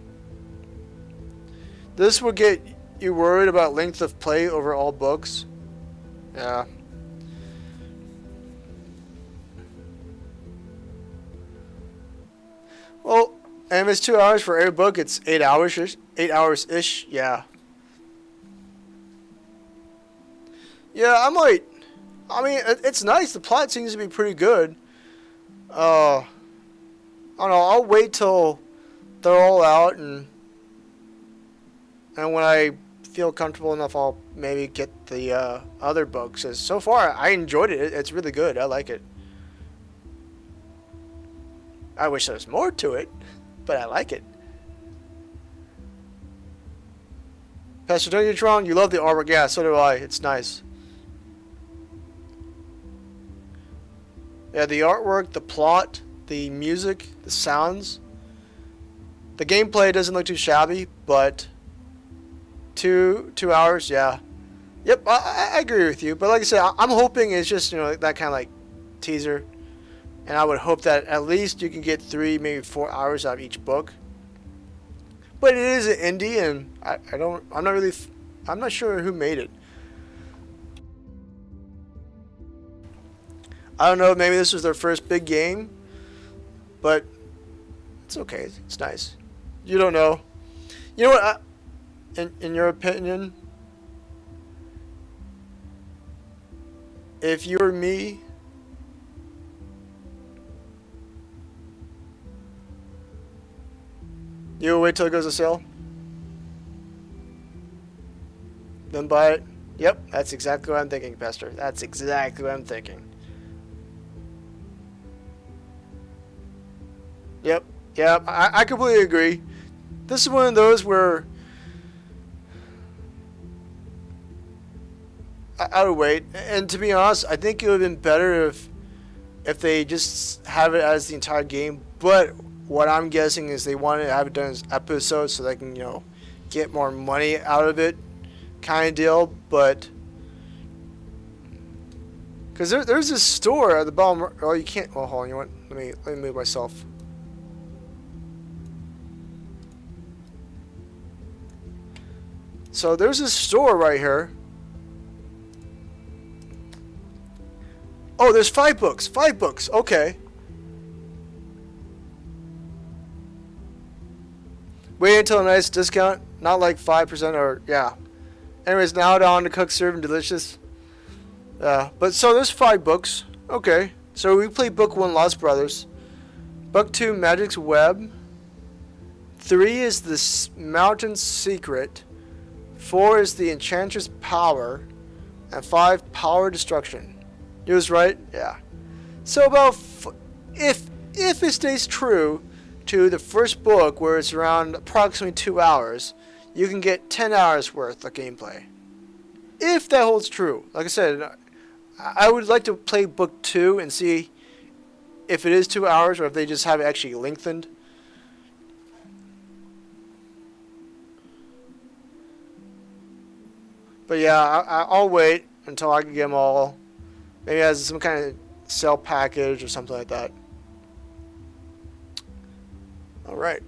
This will get you worried about length of play over all books. Yeah. Well, and if it's 2 hours for every book, it's 8 hours. 8 hours ish. Yeah. Yeah, I mean, it's nice. The plot seems to be pretty good. I don't know. I'll wait till they're all out, and when I feel comfortable enough, I'll maybe get the other books. Cause so far, I enjoyed it. It's really good. I like it. I wish there was more to it, but I like it. Pastor, don't get wrong. You love the artwork. Yeah, so do I. It's nice. Yeah, the artwork, the plot, the music, the sounds. The gameplay doesn't look too shabby, but 2 hours, yeah. Yep, I agree with you. But like I said, I'm hoping it's just, that kind of like teaser. And I would hope that at least you can get 3, maybe 4 hours out of each book. But it is an indie, and I'm not sure who made it. I don't know, maybe this was their first big game. But it's okay, it's nice. You don't know. You know what, in your opinion, if you were me, you would wait till it goes on sale, then buy it. Yep, that's exactly what I'm thinking, Pastor. That's exactly what I'm thinking. Yep, yeah, I completely agree. This is one of those where I would wait. And to be honest, I think it would have been better if they just have it as the entire game. But what I'm guessing is they want to have it done as episodes so they can, get more money out of it, kind of deal. But because there's this store at the bottom. Oh, you can't. Oh, hold on. You know what? Let me move myself. So there's this store right here. Oh, there's 5 books. 5 books. Okay. Wait until a nice discount. Not like 5% or, yeah. Anyways, now down to Cook, Serve, and Delicious. But so there's 5 books. Okay. So we played book 1, Lost Brothers. Book 2, Magic's Web. 3 is the Mountain's Secret. 4 is the Enchantress Power. And 5, Power Destruction. You was right? Yeah. So about, if it stays true to the first book, where it's around approximately 2 hours, you can get 10 hours worth of gameplay. If that holds true. Like I said, I would like to play book 2 and see if it is 2 hours or if they just have it actually lengthened. But yeah, I'll wait until I can get them all. Maybe as some kind of sale package or something like that. All right.